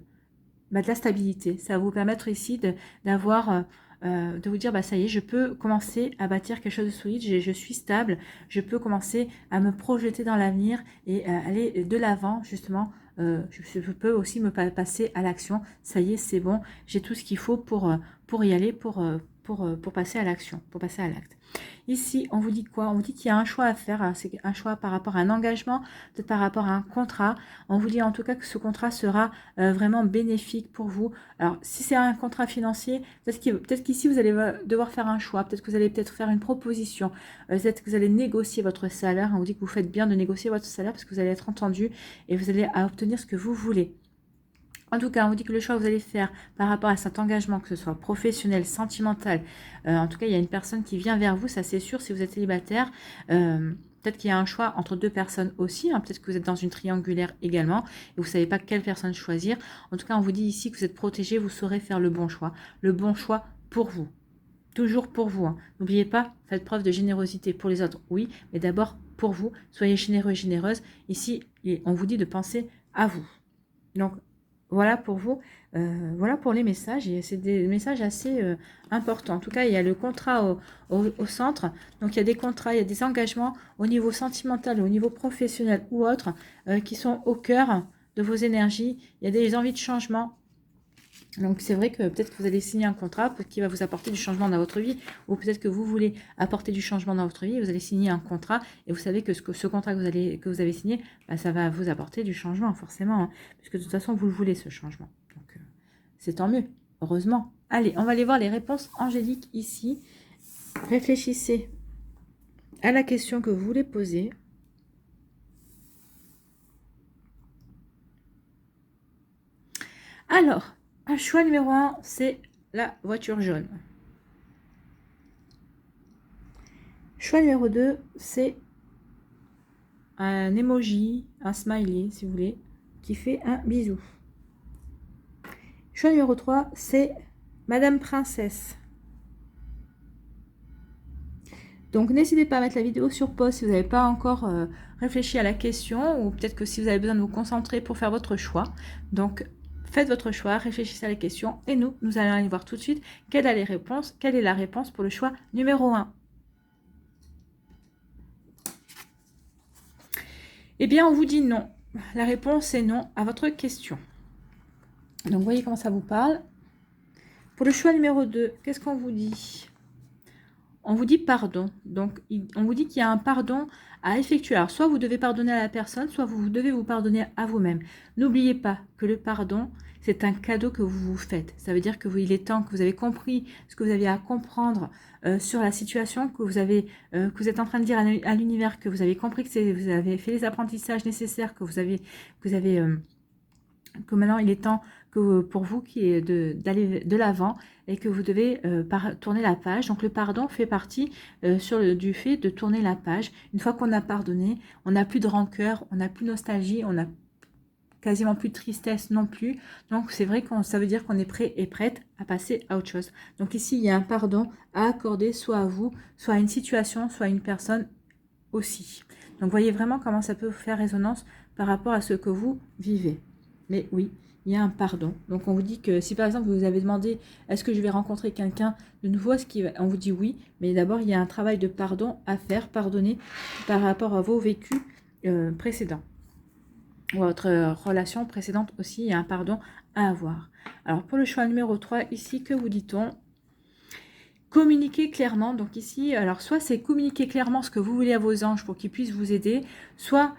la stabilité. Ça va vous permettre ici d'avoir... de vous dire, bah, ça y est, je peux commencer à bâtir quelque chose de solide, je suis stable, je peux commencer à me projeter dans l'avenir et aller de l'avant, justement. Je peux aussi me passer à l'action. Ça y est, c'est bon, j'ai tout ce qu'il faut pour y aller, pour passer à l'action, pour passer à l'acte. Ici, on vous dit quoi? On vous dit qu'il y a un choix à faire. C'est un choix par rapport à un engagement, peut-être par rapport à un contrat. On vous dit en tout cas que ce contrat sera vraiment bénéfique pour vous. Alors, si c'est un contrat financier, peut-être qu'ici, vous allez devoir faire un choix. Peut-être que vous allez faire une proposition. Peut-être que vous allez négocier votre salaire. On vous dit que vous faites bien de négocier votre salaire parce que vous allez être entendu et vous allez obtenir ce que vous voulez. En tout cas, on vous dit que le choix que vous allez faire par rapport à cet engagement, que ce soit professionnel, sentimental, en tout cas, il y a une personne qui vient vers vous, ça c'est sûr, si vous êtes célibataire. Peut-être qu'il y a un choix entre deux personnes aussi, hein, peut-être que vous êtes dans une triangulaire également, et vous ne savez pas quelle personne choisir. En tout cas, on vous dit ici que vous êtes protégé, vous saurez faire le bon choix pour vous. Toujours pour vous. Hein. N'oubliez pas, faites preuve de générosité pour les autres, oui, mais d'abord pour vous. Soyez généreux et généreuse. Ici, on vous dit de penser à vous. Donc, voilà pour vous, voilà pour les messages, et c'est des messages assez importants. En tout cas, il y a le contrat au centre, donc il y a des contrats, il y a des engagements au niveau sentimental, au niveau professionnel ou autre, qui sont au cœur de vos énergies. Il y a des envies de changement Donc c'est vrai que peut-être que vous allez signer un contrat qui va vous apporter du changement dans votre vie, ou peut-être que vous voulez apporter du changement dans votre vie, et vous allez signer un contrat, et vous savez que ce contrat que vous avez signé, bah, ça va vous apporter du changement, forcément, hein, puisque de toute façon, vous le voulez, ce changement. Donc c'est tant mieux, heureusement. Allez, on va aller voir les réponses angéliques ici. Réfléchissez à la question que vous voulez poser. Alors, un choix numéro 1, c'est la voiture jaune. Choix numéro 2, c'est un emoji, un smiley, si vous voulez, qui fait un bisou. Choix numéro 3, c'est Madame Princesse. Donc, n'hésitez pas à mettre la vidéo sur pause si vous n'avez pas encore réfléchi à la question, ou peut-être que si vous avez besoin de vous concentrer pour faire votre choix. Donc, faites votre choix, réfléchissez à la question, et nous allons aller voir tout de suite quelle est la réponse pour le choix numéro 1. Eh bien, on vous dit non. La réponse est non à votre question. Donc, voyez comment ça vous parle. Pour le choix numéro 2, qu'est-ce qu'on vous dit? On vous dit pardon. Donc, on vous dit qu'il y a un pardon à effectuer. Alors, soit vous devez pardonner à la personne, soit vous devez vous pardonner à vous-même. N'oubliez pas que le pardon, c'est un cadeau que vous vous faites. Ça veut dire qu'il est temps que vous avez compris ce que vous aviez à comprendre sur la situation, que vous êtes en train de dire à l'univers, que vous avez compris que vous avez fait les apprentissages nécessaires, que maintenant il est temps pour vous d'aller de l'avant et que vous devez tourner la page. Donc le pardon fait partie du fait de tourner la page. Une fois qu'on a pardonné, on n'a plus de rancœur, on n'a plus de nostalgie, on n'a quasiment plus de tristesse non plus. Donc c'est vrai que ça veut dire qu'on est prêt et prête à passer à autre chose. Donc ici il y a un pardon à accorder soit à vous, soit à une situation, soit à une personne aussi. Donc voyez vraiment comment ça peut faire résonance par rapport à ce que vous vivez. Mais oui, il y a un pardon. Donc on vous dit que si par exemple vous avez demandé est-ce que je vais rencontrer quelqu'un de nouveau, on vous dit oui, mais d'abord il y a un travail de pardon à faire, pardonner par rapport à vos vécus précédents. Ou à votre relation précédente aussi, il y a un pardon à avoir. Alors pour le choix numéro 3, ici, que vous dit-on? Communiquer clairement. Donc ici, alors soit c'est communiquer clairement ce que vous voulez à vos anges pour qu'ils puissent vous aider, soit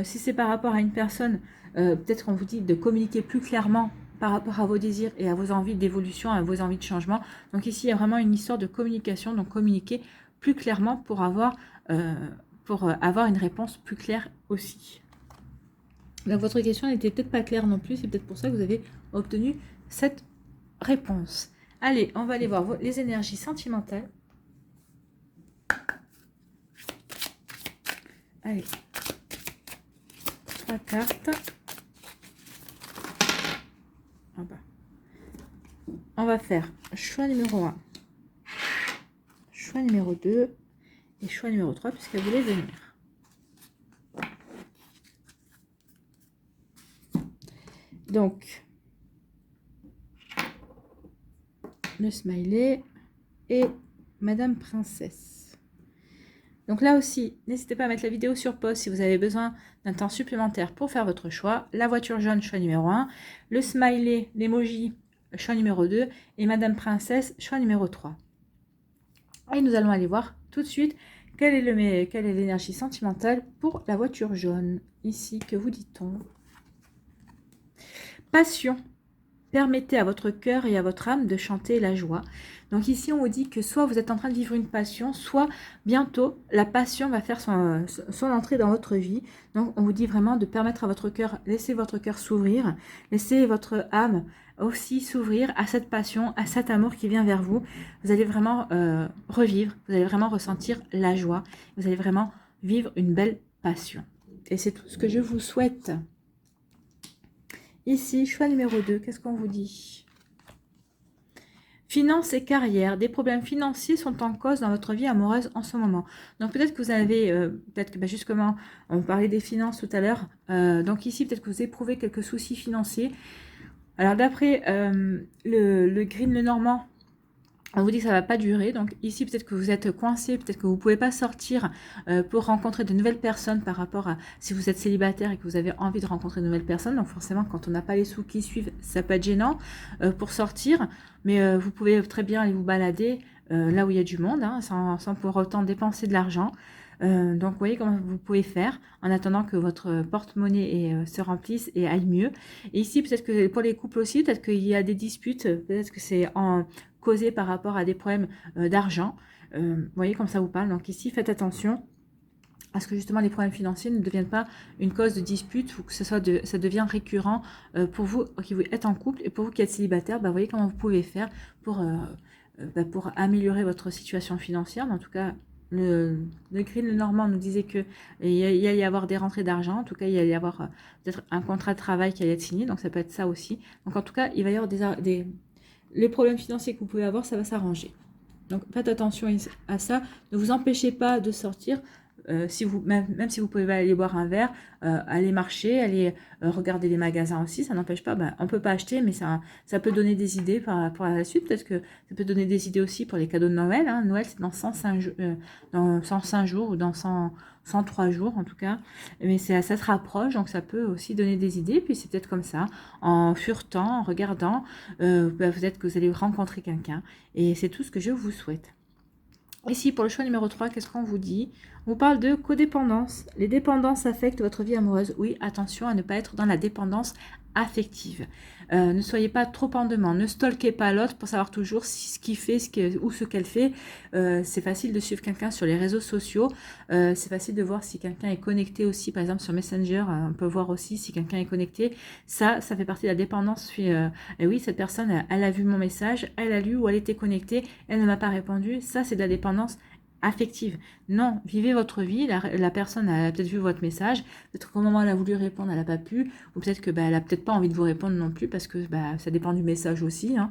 si c'est par rapport à une personne, peut-être qu'on vous dit de communiquer plus clairement par rapport à vos désirs et à vos envies d'évolution, à vos envies de changement. Donc ici, il y a vraiment une histoire de communication, donc communiquer plus clairement pour avoir une réponse plus claire aussi. Donc votre question n'était peut-être pas claire non plus, c'est peut-être pour ça que vous avez obtenu cette réponse. Allez, on va aller voir les énergies sentimentales. Allez, 3 cartes. On va faire choix numéro 1, choix numéro 2 et choix numéro 3 puisqu'elle voulait venir. Donc, le smiley et Madame Princesse. Donc là aussi, n'hésitez pas à mettre la vidéo sur pause si vous avez besoin d'un temps supplémentaire pour faire votre choix. La voiture jaune, choix numéro 1. Le smiley, l'emoji, choix numéro 2. Et Madame Princesse, choix numéro 3. Et nous allons aller voir tout de suite quelle est l'énergie sentimentale pour la voiture jaune. Ici, que vous dit-on? Passion. Permettez à votre cœur et à votre âme de chanter la joie. Donc ici, on vous dit que soit vous êtes en train de vivre une passion, soit bientôt, la passion va faire son entrée dans votre vie. Donc, on vous dit vraiment de permettre à votre cœur, laissez votre cœur s'ouvrir, laissez votre âme aussi s'ouvrir à cette passion, à cet amour qui vient vers vous. Vous allez vraiment revivre, vous allez vraiment ressentir la joie, vous allez vraiment vivre une belle passion. Et c'est tout ce que je vous souhaite. Ici, choix numéro 2, qu'est-ce qu'on vous dit? Finances et carrière. Des problèmes financiers sont en cause dans votre vie amoureuse en ce moment. Donc peut-être que vous avez, peut-être que justement, on parlait des finances tout à l'heure. Donc ici, peut-être que vous éprouvez quelques soucis financiers. Alors d'après le Green Lenormand, On vous dit que ça va pas durer, donc ici peut-être que vous êtes coincé, peut-être que vous pouvez pas sortir pour rencontrer de nouvelles personnes par rapport à si vous êtes célibataire et que vous avez envie de rencontrer de nouvelles personnes. Donc forcément, quand on n'a pas les sous qui suivent, ça peut être gênant pour sortir, mais vous pouvez très bien aller vous balader là où il y a du monde, hein, sans pour autant dépenser de l'argent. Donc vous voyez comment vous pouvez faire en attendant que votre porte-monnaie se remplisse et aille mieux. Et ici peut-être que pour les couples aussi, peut-être qu'il y a des disputes, peut-être que c'est en causé par rapport à des problèmes d'argent. Vous voyez comme ça vous parle. Donc ici faites attention à ce que justement les problèmes financiers ne deviennent pas une cause de dispute ou que ça devient récurrent pour vous qui êtes en couple et pour vous qui êtes célibataire. Vous voyez comment vous pouvez faire pour améliorer votre situation financière. Mais en tout cas, le Green Normand nous disait que il allait y avoir des rentrées d'argent. En tout cas, il allait y avoir peut-être un contrat de travail qui allait être signé. Donc ça peut être ça aussi. Donc en tout cas, il va y avoir les problèmes financiers que vous pouvez avoir, ça va s'arranger. Donc faites attention à ça. Ne vous empêchez pas de sortir. Même si vous pouvez aller boire un verre, aller marcher, aller regarder les magasins aussi, ça n'empêche pas. On ne peut pas acheter, mais ça peut donner des idées par rapport à la suite. Peut-être que ça peut donner des idées aussi pour les cadeaux de Noël. Hein. Noël, c'est dans 105 jours ou dans 103 jours en tout cas. Mais ça se rapproche, donc ça peut aussi donner des idées. Puis c'est peut-être comme ça, en furetant, en regardant, peut-être que vous allez rencontrer quelqu'un. Et c'est tout ce que je vous souhaite. Ici, pour le choix numéro 3, qu'est-ce qu'on vous dit? On vous parle de codépendance. Les dépendances affectent votre vie amoureuse. Oui, attention à ne pas être dans la dépendance affective. Ne soyez pas trop en demande. Ne stalkez pas l'autre pour savoir toujours ce qu'il fait ou ce qu'elle fait. C'est facile de suivre quelqu'un sur les réseaux sociaux. C'est facile de voir si quelqu'un est connecté aussi. Par exemple, sur Messenger, on peut voir aussi si quelqu'un est connecté. Ça fait partie de la dépendance. Et oui, cette personne, elle a vu mon message, elle a lu ou elle était connectée, elle ne m'a pas répondu. Ça, c'est de la dépendance affective. Non, vivez votre vie. La personne a peut-être vu votre message. Peut-être qu'au moment où elle a voulu répondre, elle n'a pas pu. Ou peut-être que elle a peut-être pas envie de vous répondre non plus parce que ça dépend du message aussi. Hein.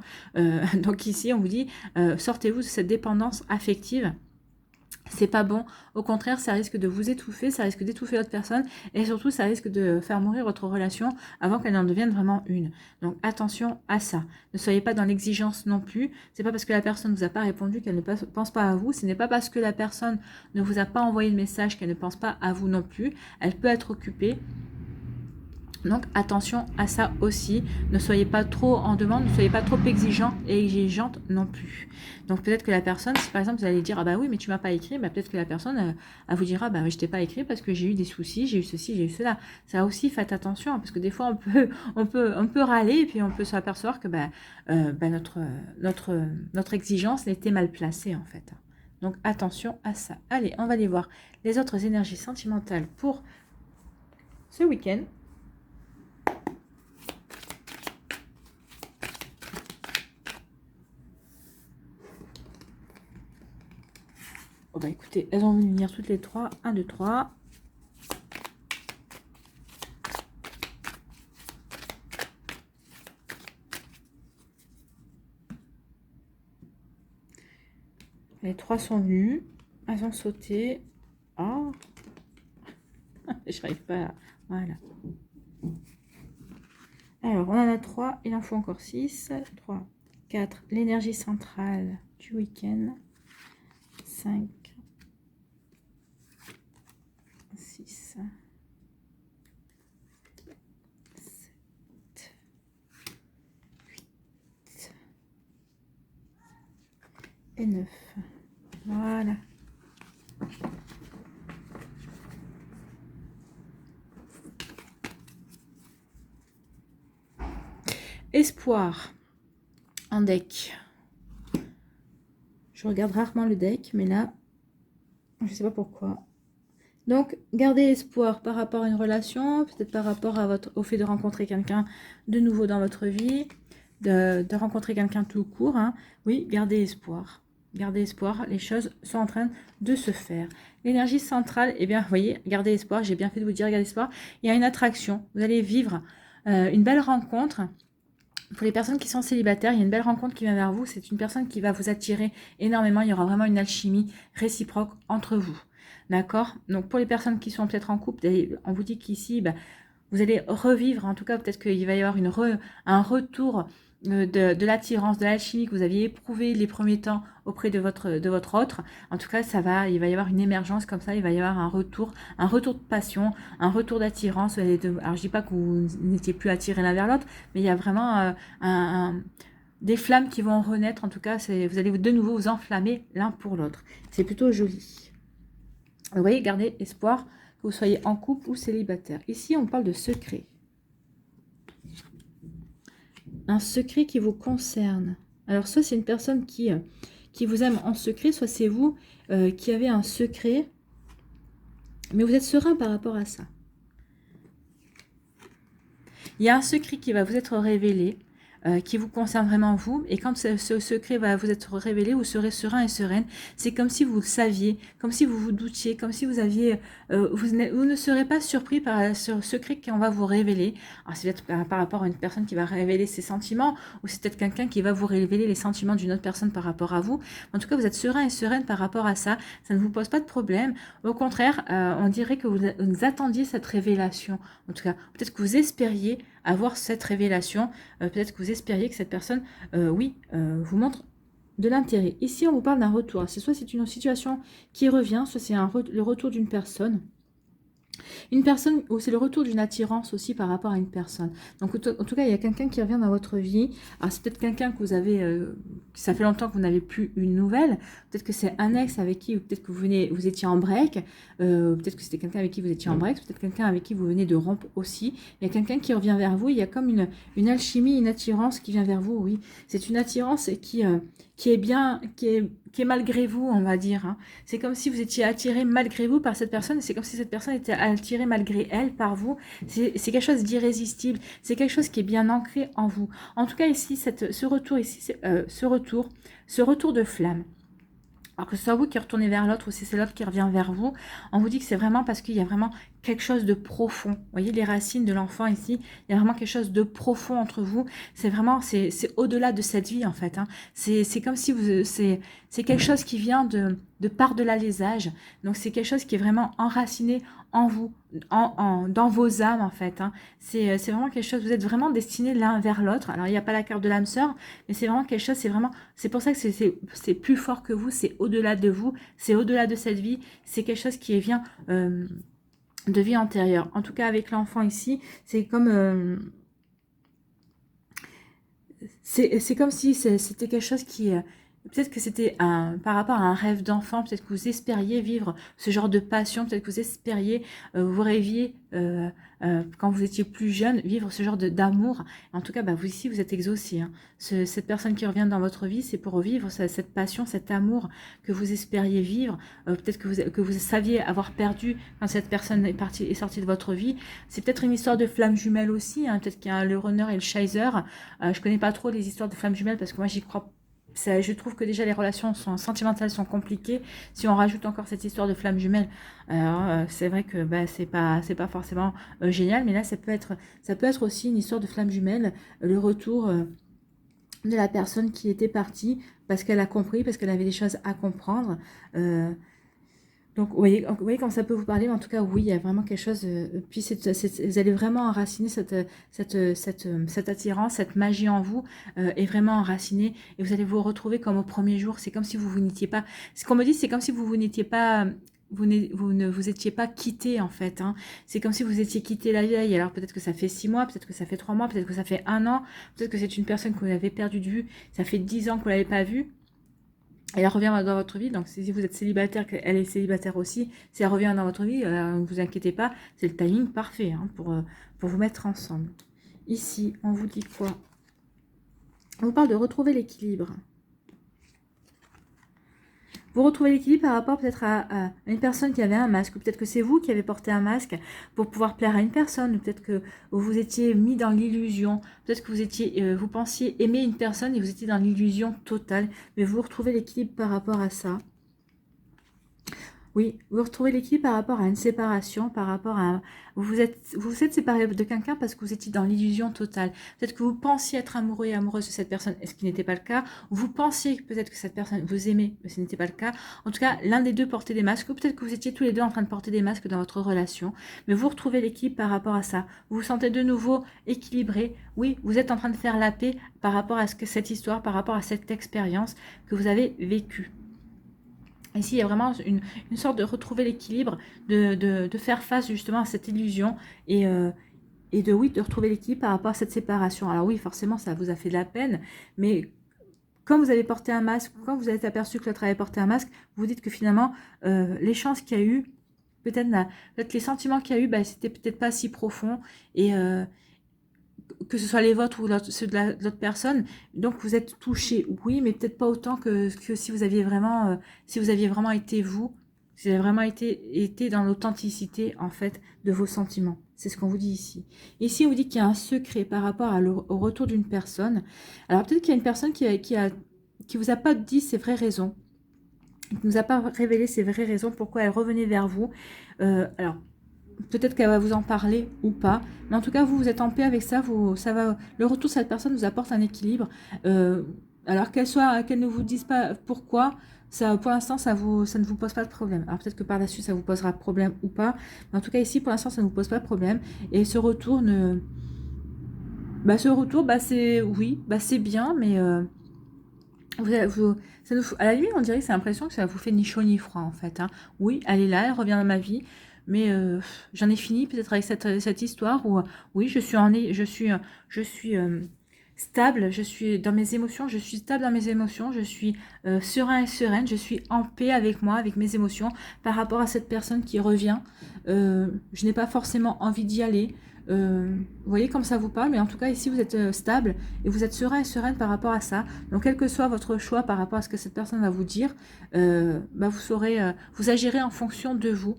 Donc ici, on vous dit, sortez-vous de cette dépendance affective. C'est pas bon. Au contraire, ça risque de vous étouffer, ça risque d'étouffer l'autre personne et surtout, ça risque de faire mourir votre relation avant qu'elle n'en devienne vraiment une. Donc, attention à ça. Ne soyez pas dans l'exigence non plus. C'est pas parce que la personne ne vous a pas répondu qu'elle ne pense pas à vous. Ce n'est pas parce que la personne ne vous a pas envoyé le message qu'elle ne pense pas à vous non plus. Elle peut être occupée. Donc attention à ça aussi, ne soyez pas trop en demande, ne soyez pas trop exigeant et exigeante non plus. Donc peut-être que la personne, si par exemple vous allez dire ah bah oui mais tu m'as pas écrit, peut-être que la personne elle vous dira bah oui, je t'ai pas écrit parce que j'ai eu des soucis, j'ai eu ceci, j'ai eu cela. Ça aussi faites attention hein, parce que des fois on peut râler et puis on peut s'apercevoir que notre exigence était mal placée en fait. Donc attention à ça. Allez, on va aller voir les autres énergies sentimentales pour ce week-end. Oh bah écoutez, elles vont venir toutes les trois. 1, 2, 3. Les 3 sont venues. Elles ont sauté. Oh. Je n'arrive pas à... Voilà. Alors, on en a 3. Il en faut encore 6. 3, 4. L'énergie centrale du week-end. 5. 6, 7 et 9. Voilà. Espoir en deck. Je regarde rarement le deck, mais là, je ne sais pas pourquoi. Donc, gardez espoir par rapport à une relation, peut-être par rapport à au fait de rencontrer quelqu'un de nouveau dans votre vie, de rencontrer quelqu'un tout court. Hein. Oui, gardez espoir. Gardez espoir, les choses sont en train de se faire. L'énergie centrale, eh bien, vous voyez, gardez espoir, j'ai bien fait de vous dire, gardez espoir. Il y a une attraction, vous allez vivre une belle rencontre. Pour les personnes qui sont célibataires, il y a une belle rencontre qui vient vers vous. C'est une personne qui va vous attirer énormément. Il y aura vraiment une alchimie réciproque entre vous. D'accord? Donc, pour les personnes qui sont peut-être en couple, on vous dit qu'ici, vous allez revivre, en tout cas, peut-être qu'il va y avoir un retour de l'attirance, de l'alchimie que vous aviez éprouvé les premiers temps auprès de votre autre. En tout cas, il va y avoir une émergence comme ça, il va y avoir un retour de passion, un retour d'attirance. Alors je dis pas que vous n'étiez plus attirés l'un vers l'autre, mais il y a vraiment des flammes qui vont renaître. En tout cas, vous allez de nouveau vous enflammer l'un pour l'autre. C'est plutôt joli. Vous voyez, gardez espoir que vous soyez en couple ou célibataire. Ici, on parle de secret. Un secret qui vous concerne. Alors, soit c'est une personne qui vous aime en secret, soit c'est vous qui avez un secret, mais vous êtes serein par rapport à ça. Il y a un secret qui va vous être révélé, qui vous concerne vraiment vous, et quand ce secret va vous être révélé, vous serez serein et sereine. C'est comme si vous le saviez, comme si vous vous doutiez, comme si vous aviez, vous ne serez pas surpris par ce secret qu'on va vous révéler. Alors c'est peut-être par rapport à une personne qui va révéler ses sentiments, ou c'est peut-être quelqu'un qui va vous révéler les sentiments d'une autre personne par rapport à vous. En tout cas, vous êtes serein et sereine par rapport à ça. Ça ne vous pose pas de problème. Au contraire, on dirait que vous attendiez cette révélation. En tout cas, peut-être que vous espériez avoir cette révélation, peut-être que vous espériez que cette personne, vous montre de l'intérêt. Ici, on vous parle d'un retour. Soit c'est une situation qui revient, soit c'est le retour d'une personne. Une personne, ou c'est le retour d'une attirance aussi par rapport à une personne. Donc, en tout cas, il y a quelqu'un qui revient dans votre vie. Alors, c'est peut-être quelqu'un que vous avez, ça fait longtemps que vous n'avez plus une nouvelle. Peut-être que c'est un ex avec qui, ou peut-être que vous étiez en break. Peut-être que c'était quelqu'un avec qui vous étiez en break. Peut-être quelqu'un avec qui vous venez de rompre aussi. Il y a quelqu'un qui revient vers vous. Il y a comme une alchimie, une attirance qui vient vers vous, oui. C'est une attirance qui est bien, qui est malgré vous, on va dire. Hein. C'est comme si vous étiez attiré malgré vous par cette personne. C'est comme si cette personne était attirée malgré elle par vous. C'est quelque chose d'irrésistible. C'est quelque chose qui est bien ancré en vous. En tout cas, ici, ce retour de flamme. Alors que ce soit vous qui retournez vers l'autre ou si c'est l'autre qui revient vers vous, on vous dit que c'est vraiment parce qu'il y a vraiment quelque chose de profond. Vous voyez les racines de l'enfant ici, il y a vraiment quelque chose de profond entre vous. C'est vraiment, c'est au-delà de cette vie en fait. Hein. C'est comme si c'est quelque chose qui vient de par-delà les âges. Donc c'est quelque chose qui est vraiment enraciné en vous, dans vos âmes en fait. Hein. C'est vraiment quelque chose, vous êtes vraiment destinés l'un vers l'autre. Alors il n'y a pas la carte de l'âme sœur, mais c'est vraiment quelque chose, c'est pour ça que c'est plus fort que vous, c'est au-delà de vous, c'est au-delà de cette vie, c'est quelque chose qui vient de vie antérieure. En tout cas avec l'enfant ici, c'est comme c'est comme si c'était quelque chose qui peut-être que c'était par rapport à un rêve d'enfant, peut-être que vous espériez vivre ce genre de passion, peut-être que vous espériez, vous rêviez quand vous étiez plus jeune, vivre ce genre d'amour. En tout cas, vous ici, vous êtes exaucé. Hein. Cette personne qui revient dans votre vie, c'est pour vivre cette passion, cet amour que vous espériez vivre. Peut-être que vous saviez avoir perdu quand cette personne est sortie de votre vie. C'est peut-être une histoire de flamme jumelle aussi. Hein. Peut-être qu'il y a le runner et le chaser. Je connais pas trop les histoires de flammes jumelles parce que moi, j'y crois. Je trouve que déjà les relations sentimentales sont compliquées. Si on rajoute encore cette histoire de flamme jumelle, c'est vrai que c'est pas forcément génial. Mais là, ça peut être aussi une histoire de flamme jumelle, le retour de la personne qui était partie parce qu'elle a compris, parce qu'elle avait des choses à comprendre. Donc, vous voyez comment ça peut vous parler, mais en tout cas, oui, il y a vraiment quelque chose. Puis, vous allez vraiment enraciner cette attirance, cette magie en vous, est vraiment enracinée, et vous allez vous retrouver comme au premier jour. C'est comme si vous n'étiez pas. Ce qu'on me dit, c'est comme si vous n'étiez pas. Vous ne vous étiez pas quitté en fait. Hein. C'est comme si vous étiez quitté la veille. Alors peut-être que ça fait 6 mois, peut-être que ça fait 3 mois, peut-être que ça fait 1 an, peut-être que c'est une personne que vous avez perdue de vue. Ça fait 10 ans que vous l'avez pas vue. Elle revient dans votre vie, donc si vous êtes célibataire, elle est célibataire aussi, si elle revient dans votre vie, ne vous inquiétez pas, c'est le timing parfait hein, pour vous mettre ensemble. Ici, on vous dit quoi? On vous parle de retrouver l'équilibre. Vous retrouvez l'équilibre par rapport peut-être à une personne qui avait un masque, ou peut-être que c'est vous qui avez porté un masque pour pouvoir plaire à une personne, ou peut-être que vous vous étiez mis dans l'illusion, peut-être que vous pensiez aimer une personne et vous étiez dans l'illusion totale, mais vous retrouvez l'équilibre par rapport à ça. Oui, vous retrouvez l'équilibre par rapport à une séparation, par rapport à... vous êtes séparé de quelqu'un parce que vous étiez dans l'illusion totale. Peut-être que vous pensiez être amoureux et amoureuse de cette personne, et ce qui n'était pas le cas. Vous pensiez peut-être que cette personne vous aimait, mais ce n'était pas le cas. En tout cas, l'un des deux portait des masques, ou peut-être que vous étiez tous les deux en train de porter des masques dans votre relation. Mais vous retrouvez l'équilibre par rapport à ça. Vous vous sentez de nouveau équilibré. Oui, vous êtes en train de faire la paix par rapport à cette histoire, par rapport à cette expérience que vous avez vécue. Ici, il y a vraiment une sorte de retrouver l'équilibre, de faire face justement à cette illusion et de retrouver l'équilibre par rapport à cette séparation. Alors oui, forcément, ça vous a fait de la peine, mais quand vous avez porté un masque, quand vous avez aperçu que l'autre avait porté un masque, vous dites que finalement, les chances qu'il y a eu, peut-être les sentiments qu'il y a eu, c'était peut-être pas si profond et que ce soit les vôtres ou ceux de l'autre personne, donc vous êtes touché, oui, mais peut-être pas autant que si vous aviez vraiment, été vous, si vous avez vraiment été dans l'authenticité en fait de vos sentiments. C'est ce qu'on vous dit ici. Ici, on vous dit qu'il y a un secret par rapport au retour d'une personne. Alors peut-être qu'il y a une personne qui vous a pas dit ses vraies raisons, qui ne nous a pas révélé ses vraies raisons pourquoi elle revenait vers vous. Alors peut-être qu'elle va vous en parler ou pas, mais en tout cas vous êtes en paix avec ça. Le retour de cette personne vous apporte un équilibre. Alors qu'elle ne vous dise pas pourquoi, ça, pour l'instant ça ne vous pose pas de problème. Alors peut-être que par la suite ça vous posera problème ou pas, mais en tout cas ici pour l'instant ça ne vous pose pas de problème. Et ce retour c'est bien, mais à la limite on dirait que c'est l'impression que ça vous fait ni chaud ni froid en fait. Hein. Oui, elle est là, elle revient dans ma vie. Mais j'en ai fini peut-être avec cette histoire où oui, je suis stable, je suis dans mes émotions, je suis stable dans mes émotions, je suis serein et sereine, je suis en paix avec moi, avec mes émotions par rapport à cette personne qui revient. Je n'ai pas forcément envie d'y aller. Vous voyez comme ça vous parle, mais en tout cas ici vous êtes stable et vous êtes serein et sereine par rapport à ça. Donc quel que soit votre choix par rapport à ce que cette personne va vous dire, vous agirez en fonction de vous.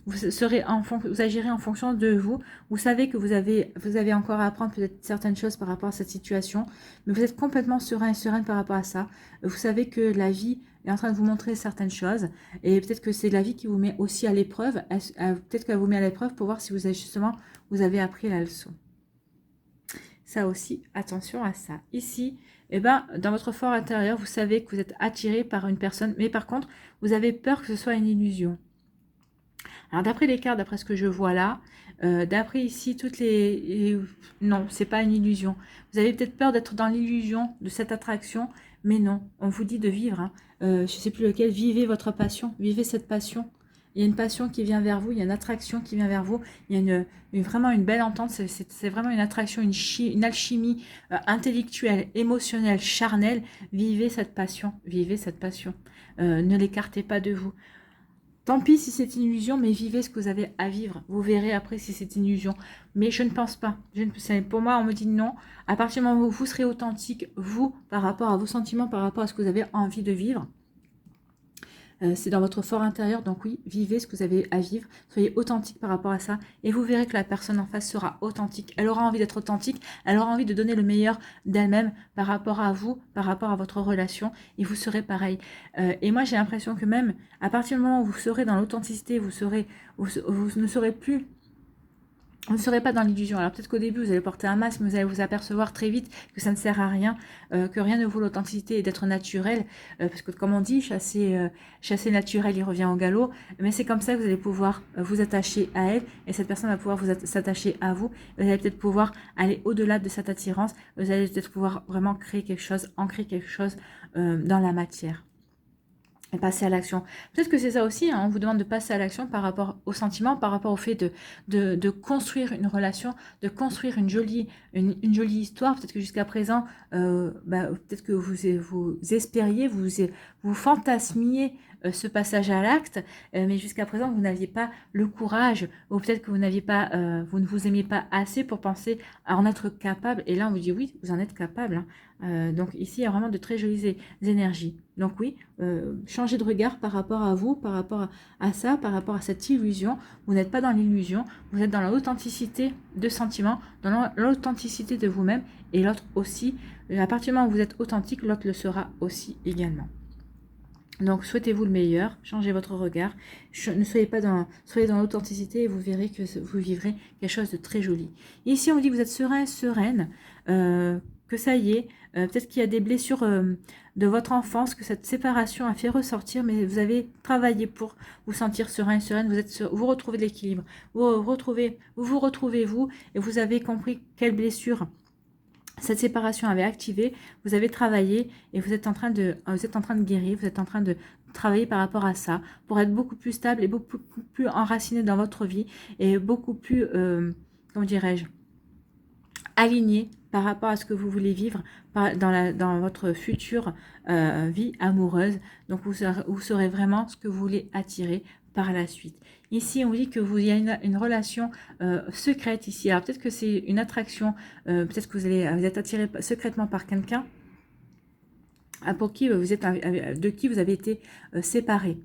Vous agirez en fonction de vous. Vous savez que vous avez encore à apprendre peut-être certaines choses par rapport à cette situation, mais vous êtes complètement serein et sereine par rapport à ça. Vous savez que la vie est en train de vous montrer certaines choses, et peut-être que c'est la vie qui vous met aussi à l'épreuve. Peut-être qu'elle vous met à l'épreuve pour voir si vous avez appris la leçon. Ça aussi, attention à ça. Ici, dans votre fort intérieur, vous savez que vous êtes attiré par une personne, mais par contre, vous avez peur que ce soit une illusion. Alors d'après les cartes, d'après ce que je vois là, d'après ici non, c'est pas une illusion. Vous avez peut-être peur d'être dans l'illusion de cette attraction, mais non, on vous dit de vivre. Hein. Je ne sais plus lequel, vivez votre passion, vivez cette passion. Il y a une passion qui vient vers vous, il y a une attraction qui vient vers vous, il y a vraiment une belle entente, c'est vraiment une attraction, une alchimie intellectuelle, émotionnelle, charnelle. Vivez cette passion, vivez cette passion. Ne l'écartez pas de vous. Tant pis si c'est une illusion, mais vivez ce que vous avez à vivre. Vous verrez après si c'est une illusion. Mais je ne pense pas. Pour moi, on me dit non. À partir du moment où vous serez authentique, vous, par rapport à vos sentiments, par rapport à ce que vous avez envie de vivre, c'est dans votre fort intérieur. Donc oui, vivez ce que vous avez à vivre. Soyez authentique par rapport à ça. Et vous verrez que la personne en face sera authentique. Elle aura envie d'être authentique. Elle aura envie de donner le meilleur d'elle-même par rapport à vous, par rapport à votre relation. Et vous serez pareil. Et moi, j'ai l'impression que même à partir du moment où vous serez dans l'authenticité, vous ne serez plus... Vous ne serez pas dans l'illusion. Alors peut-être qu'au début, vous allez porter un masque, mais vous allez vous apercevoir très vite que ça ne sert à rien, que rien ne vaut l'authenticité et d'être naturel. Parce que comme on dit, chasser naturel, il revient au galop. Mais c'est comme ça que vous allez pouvoir vous attacher à elle et cette personne va pouvoir s'attacher à vous. Vous allez peut-être pouvoir aller au-delà de cette attirance. Vous allez peut-être pouvoir vraiment créer quelque chose, ancrer quelque chose dans la matière. Et passer à l'action. Peut-être que c'est ça aussi, hein, on vous demande de passer à l'action par rapport aux sentiments, par rapport au fait de construire une relation, de construire une jolie histoire. Peut-être que jusqu'à présent, peut-être que vous espériez, vous fantasmiez ce passage à l'acte, mais jusqu'à présent, vous n'aviez pas le courage, ou peut-être que vous ne vous aimiez pas assez pour penser à en être capable. Et là, on vous dit oui, vous en êtes capable. Hein. Donc ici, il y a vraiment de très jolies énergies. Donc oui, changez de regard par rapport à vous, par rapport à ça, par rapport à cette illusion. Vous n'êtes pas dans l'illusion, vous êtes dans l'authenticité de sentiments, dans l'authenticité de vous-même, et l'autre aussi. À partir du moment où vous êtes authentique, l'autre le sera aussi également. Donc, souhaitez-vous le meilleur, changez votre regard, ne soyez pas soyez dans l'authenticité et vous verrez que vous vivrez quelque chose de très joli. Ici, on vous dit que vous êtes serein, sereine, que ça y est, peut-être qu'il y a des blessures de votre enfance, que cette séparation a fait ressortir, mais vous avez travaillé pour vous sentir serein et sereine, vous retrouvez de l'équilibre, vous vous retrouvez vous, et vous avez compris quelle blessure cette séparation avait activé, vous avez travaillé et vous êtes en train de guérir, vous êtes en train de travailler par rapport à ça pour être beaucoup plus stable et beaucoup plus enraciné dans votre vie et beaucoup plus, comment dirais-je, aligné par rapport à ce que vous voulez vivre dans votre future vie amoureuse. Donc, vous saurez vraiment ce que vous voulez attirer par la suite. Ici, on vous dit que il y a une relation secrète ici. Alors, peut-être que c'est une attraction, peut-être que vous êtes attiré secrètement par quelqu'un pour qui de qui vous avez été séparé.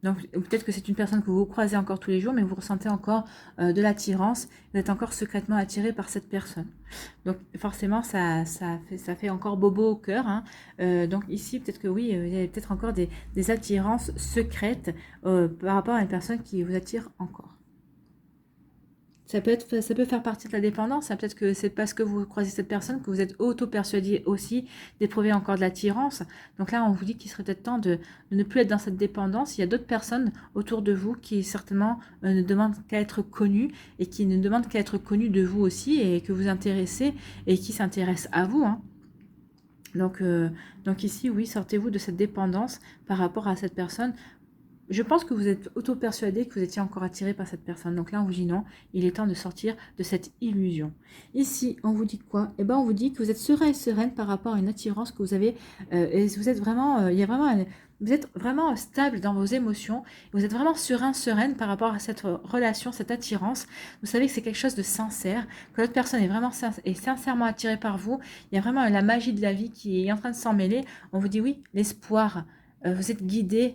Donc, peut-être que c'est une personne que vous croisez encore tous les jours, mais vous ressentez encore de l'attirance. Vous êtes encore secrètement attiré par cette personne. Donc, forcément, ça fait encore bobo au cœur. Hein. Donc, ici, peut-être que oui, il y a peut-être encore des attirances secrètes par rapport à une personne qui vous attire encore. Ça peut faire partie de la dépendance. Hein. Peut-être que c'est parce que vous croisez cette personne que vous êtes auto-persuadé aussi d'éprouver encore de l'attirance. Donc là, on vous dit qu'il serait peut-être temps de ne plus être dans cette dépendance. Il y a d'autres personnes autour de vous qui certainement ne demandent qu'à être connues et qui ne demandent qu'à être connues de vous aussi et que vous intéressez et qui s'intéressent à vous. Hein. Donc ici, oui, sortez-vous de cette dépendance par rapport à cette personne. Je pense que vous êtes auto-persuadé que vous étiez encore attiré par cette personne. Donc là, on vous dit non, il est temps de sortir de cette illusion. Ici, on vous dit quoi? Eh bien, on vous dit que vous êtes serein et sereine par rapport à une attirance que vous avez. Et vous êtes vraiment, vous êtes vraiment stable dans vos émotions. Vous êtes vraiment serein, sereine par rapport à cette relation, cette attirance. Vous savez que c'est quelque chose de sincère, que l'autre personne est sincèrement attirée par vous. Il y a vraiment la magie de la vie qui est en train de s'en mêler. On vous dit oui, l'espoir. Vous êtes guidé.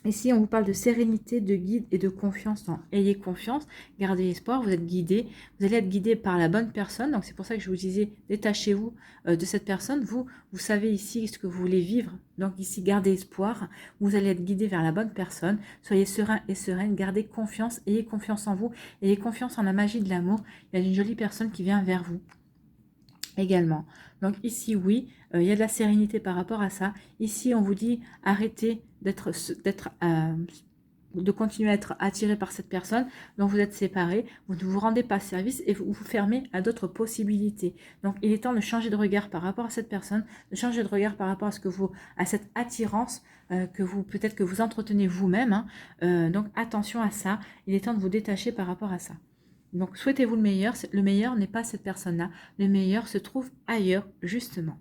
Ici, on vous parle de sérénité, de guide et de confiance. Donc, ayez confiance, gardez espoir, vous êtes guidé. Vous allez être guidé par la bonne personne. Donc, c'est pour ça que je vous disais, détachez-vous de cette personne. Vous savez ici ce que vous voulez vivre. Donc, ici, gardez espoir. Vous allez être guidé vers la bonne personne. Soyez serein et sereine. Gardez confiance. Ayez confiance en vous. Ayez confiance en la magie de l'amour. Il y a une jolie personne qui vient vers vous également. Donc ici, oui, il y a de la sérénité par rapport à ça. Ici, on vous dit arrêtez de continuer à être attiré par cette personne dont vous êtes séparés. Vous ne vous rendez pas service et vous vous fermez à d'autres possibilités. Donc, il est temps de changer de regard par rapport à cette personne, de changer de regard par rapport à cette attirance peut-être que vous entretenez vous-même. Hein. Donc, attention à ça. Il est temps de vous détacher par rapport à ça. Donc, souhaitez-vous le meilleur. Le meilleur n'est pas cette personne-là. Le meilleur se trouve ailleurs, justement.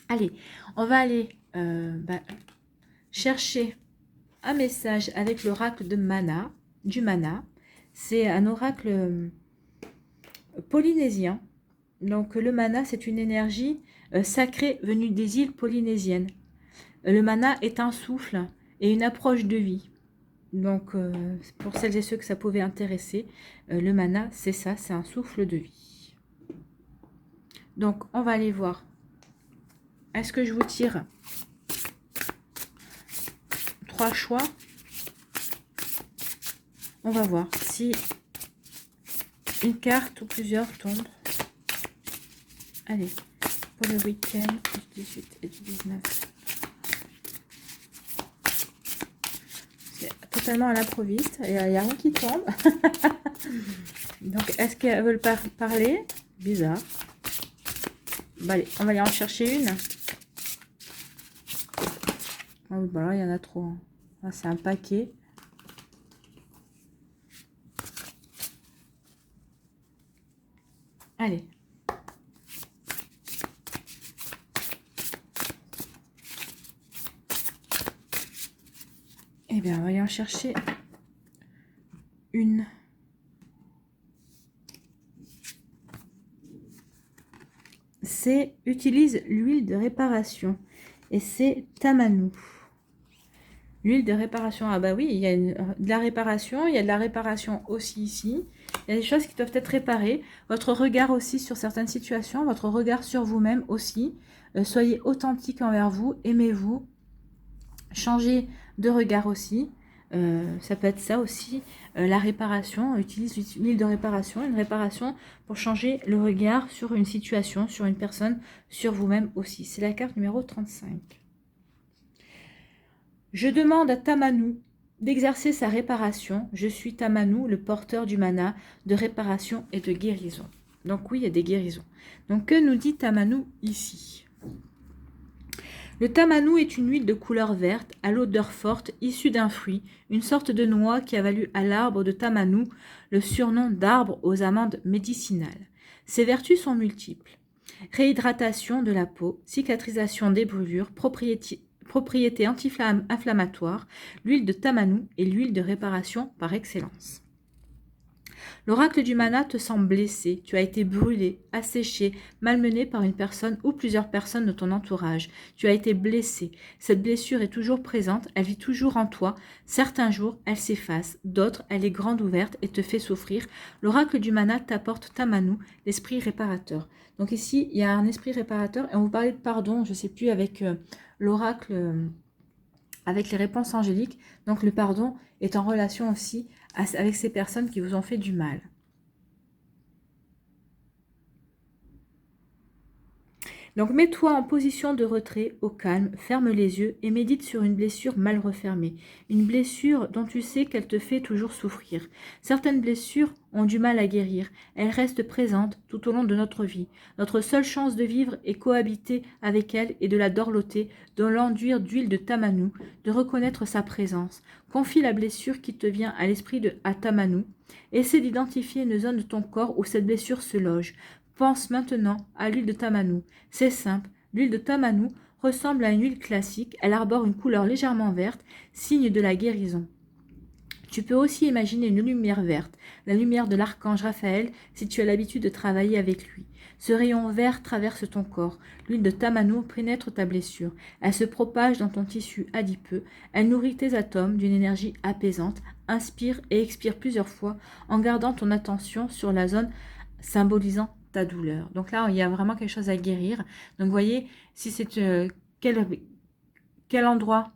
Allez, on va aller chercher un message avec l'oracle du mana. C'est un oracle polynésien. Donc, le mana, c'est une énergie sacrée venue des îles polynésiennes. Le mana est un souffle et une approche de vie. Donc, pour celles et ceux que ça pouvait intéresser, le mana, c'est ça, c'est un souffle de vie. Donc, on va aller voir. Est-ce que je vous tire 3 choix? On va voir si une carte ou plusieurs tombent. Allez, pour le week-end du 18 et du 19. Totalement à l'improviste, il n'y a rien qui tombe. Donc, est-ce qu'elles veulent parler? Bizarre. Bah, allez, on va aller en chercher une. Ah oui, bah là, il y en a trop. Hein. Là, c'est un paquet. Allez. Eh bien, on va aller en chercher une. C'est utilise l'huile de réparation. Et c'est Tamanu. L'huile de réparation. Ah bah oui, il y a de la réparation. Il y a de la réparation aussi ici. Il y a des choses qui doivent être réparées. Votre regard aussi sur certaines situations. Votre regard sur vous-même aussi. Soyez authentique envers vous. Aimez-vous. Changer de regard aussi. Ça peut être ça aussi. La réparation, utilise l'huile de réparation. Une réparation pour changer le regard sur une situation, sur une personne, sur vous-même aussi. C'est la carte numéro 35. Je demande à Tamanou d'exercer sa réparation. Je suis Tamanou, le porteur du mana de réparation et de guérison. Donc oui, il y a des guérisons. Donc que nous dit Tamanou ici? Le tamanou est une huile de couleur verte, à l'odeur forte, issue d'un fruit, une sorte de noix qui a valu à l'arbre de tamanou le surnom d'arbre aux amandes médicinales. Ses vertus sont multiples. Réhydratation de la peau, cicatrisation des brûlures, propriétés anti-inflammatoires, l'huile de tamanou est l'huile de réparation par excellence. L'oracle du mana te semble blessé, tu as été brûlé, asséché, malmené par une personne ou plusieurs personnes de ton entourage. Tu as été blessé. Cette blessure est toujours présente, elle vit toujours en toi. Certains jours, elle s'efface, d'autres, elle est grande ouverte et te fait souffrir. L'oracle du mana t'apporte Tamanou, l'esprit réparateur. Donc ici, il y a un esprit réparateur et on vous parlait de pardon, je ne sais plus, avec l'oracle, avec les réponses angéliques. Donc le pardon est en relation aussi avec ces personnes qui vous ont fait du mal. Donc mets-toi en position de retrait, au calme, ferme les yeux et médite sur une blessure mal refermée. Une blessure dont tu sais qu'elle te fait toujours souffrir. Certaines blessures ont du mal à guérir. Elles restent présentes tout au long de notre vie. Notre seule chance de vivre est cohabiter avec elles et de la dorloter, de l'enduire d'huile de tamanou, de reconnaître sa présence. Confie la blessure qui te vient à l'esprit de Tamanou. Essaie d'identifier une zone de ton corps où cette blessure se loge. Pense maintenant à l'huile de tamanou. C'est simple, l'huile de tamanou ressemble à une huile classique, elle arbore une couleur légèrement verte, signe de la guérison. Tu peux aussi imaginer une lumière verte, la lumière de l'archange Raphaël si tu as l'habitude de travailler avec lui. Ce rayon vert traverse ton corps. L'huile de tamanou pénètre ta blessure. Elle se propage dans ton tissu adipeux. Elle nourrit tes atomes d'une énergie apaisante. Inspire et expire plusieurs fois en gardant ton attention sur la zone symbolisant ta douleur. Donc là, il y a vraiment quelque chose à guérir. Donc vous voyez, si c'est quel endroit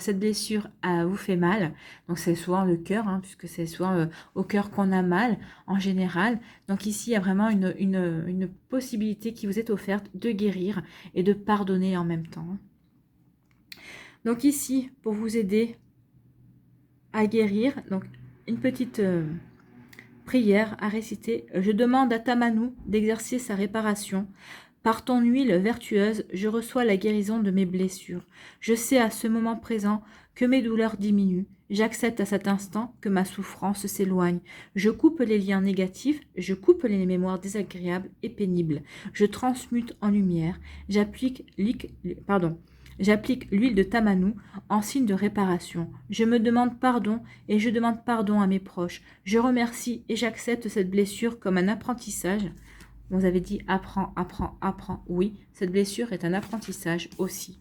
cette blessure vous fait mal, donc c'est souvent le cœur, puisque c'est souvent au cœur qu'on a mal en général. Donc ici, il y a vraiment une possibilité qui vous est offerte de guérir et de pardonner en même temps. Donc ici, pour vous aider à guérir, donc une petite prière à réciter. Je demande à Tamanou d'exercer sa réparation. Par ton huile vertueuse, je reçois la guérison de mes blessures. Je sais à ce moment présent que mes douleurs diminuent. J'accepte à cet instant que ma souffrance s'éloigne. Je coupe les liens négatifs, je coupe les mémoires désagréables et pénibles. Je transmute en lumière. J'applique l'huile de tamanou en signe de réparation. Je me demande pardon et je demande pardon à mes proches. Je remercie et j'accepte cette blessure comme un apprentissage. Vous avez dit apprends, apprends, apprends. Oui, cette blessure est un apprentissage aussi.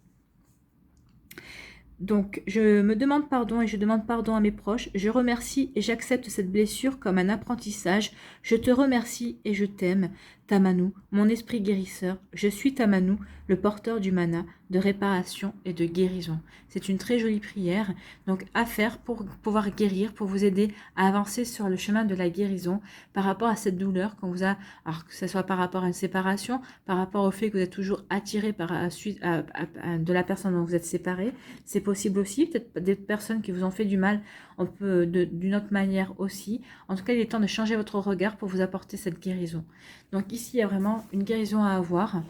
Donc, je me demande pardon et je demande pardon à mes proches. Je remercie et j'accepte cette blessure comme un apprentissage. Je te remercie et je t'aime, Tamanou, mon esprit guérisseur. Je suis Tamanou, le porteur du mana, de réparation et de guérison. C'est une très jolie prière, donc à faire pour pouvoir guérir, pour vous aider à avancer sur le chemin de la guérison par rapport à cette douleur qu'on vous a, alors que ce soit par rapport à une séparation, par rapport au fait que vous êtes toujours attiré par de la personne dont vous êtes séparé. C'est possible aussi, peut-être des personnes qui vous ont fait du mal, on peut d'une autre manière aussi. En tout cas, il est temps de changer votre regard pour vous apporter cette guérison. Donc ici, il y a vraiment une guérison à avoir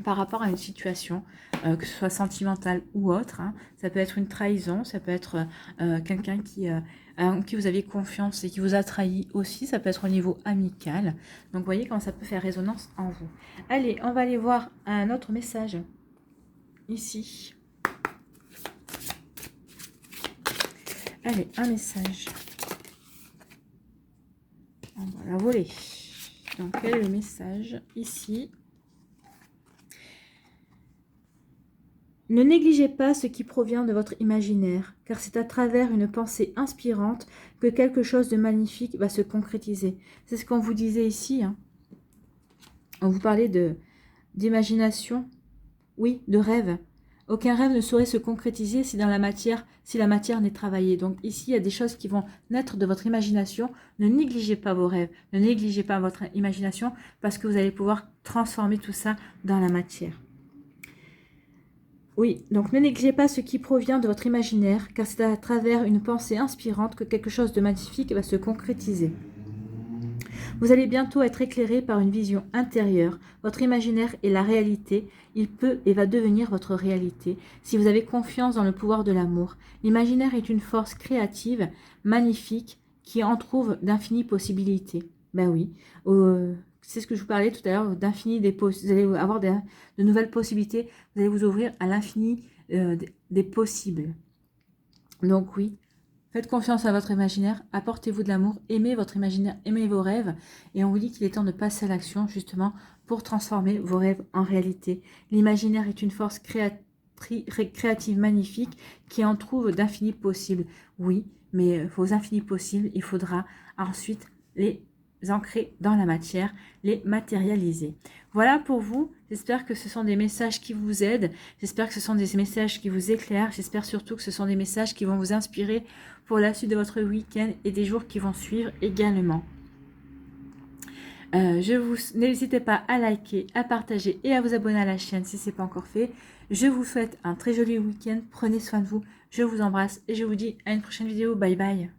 par rapport à une situation, que ce soit sentimentale ou autre. Ça peut être une trahison, ça peut être quelqu'un qui vous aviez confiance et qui vous a trahi aussi. Ça peut être au niveau amical. Donc vous voyez comment ça peut faire résonance en vous. Allez, on va aller voir un autre message ici. Allez, un message. On va la voler. Donc, quel est le message ici? Ne négligez pas ce qui provient de votre imaginaire, car c'est à travers une pensée inspirante que quelque chose de magnifique va se concrétiser. C'est ce qu'on vous disait ici. On vous parlait d'imagination, oui, de rêve. Aucun rêve ne saurait se concrétiser si la matière n'est travaillée. Donc ici, il y a des choses qui vont naître de votre imagination. Ne négligez pas vos rêves, ne négligez pas votre imagination parce que vous allez pouvoir transformer tout ça dans la matière. Oui, donc ne négligez pas ce qui provient de votre imaginaire, car c'est à travers une pensée inspirante que quelque chose de magnifique va se concrétiser. Vous allez bientôt être éclairé par une vision intérieure. Votre imaginaire est la réalité. Il peut et va devenir votre réalité si vous avez confiance dans le pouvoir de l'amour. L'imaginaire est une force créative, magnifique, qui entrouvre d'infinies possibilités. Ben oui, c'est ce que je vous parlais tout à l'heure, d'infini vous allez avoir de nouvelles possibilités. Vous allez vous ouvrir à l'infini des possibles. Donc oui, faites confiance à votre imaginaire, apportez-vous de l'amour, aimez votre imaginaire, aimez vos rêves. Et on vous dit qu'il est temps de passer à l'action justement pour transformer vos rêves en réalité. L'imaginaire est une force créative magnifique qui en trouve d'infinis possibles. Oui, mais vos infinis possibles, il faudra ensuite les ancrer dans la matière, les matérialiser. Voilà pour vous. J'espère que ce sont des messages qui vous aident. J'espère que ce sont des messages qui vous éclairent. J'espère surtout que ce sont des messages qui vont vous inspirer pour la suite de votre week-end et des jours qui vont suivre également. N'hésitez pas à liker, à partager et à vous abonner à la chaîne si ce n'est pas encore fait. Je vous souhaite un très joli week-end. Prenez soin de vous. Je vous embrasse et je vous dis à une prochaine vidéo. Bye bye.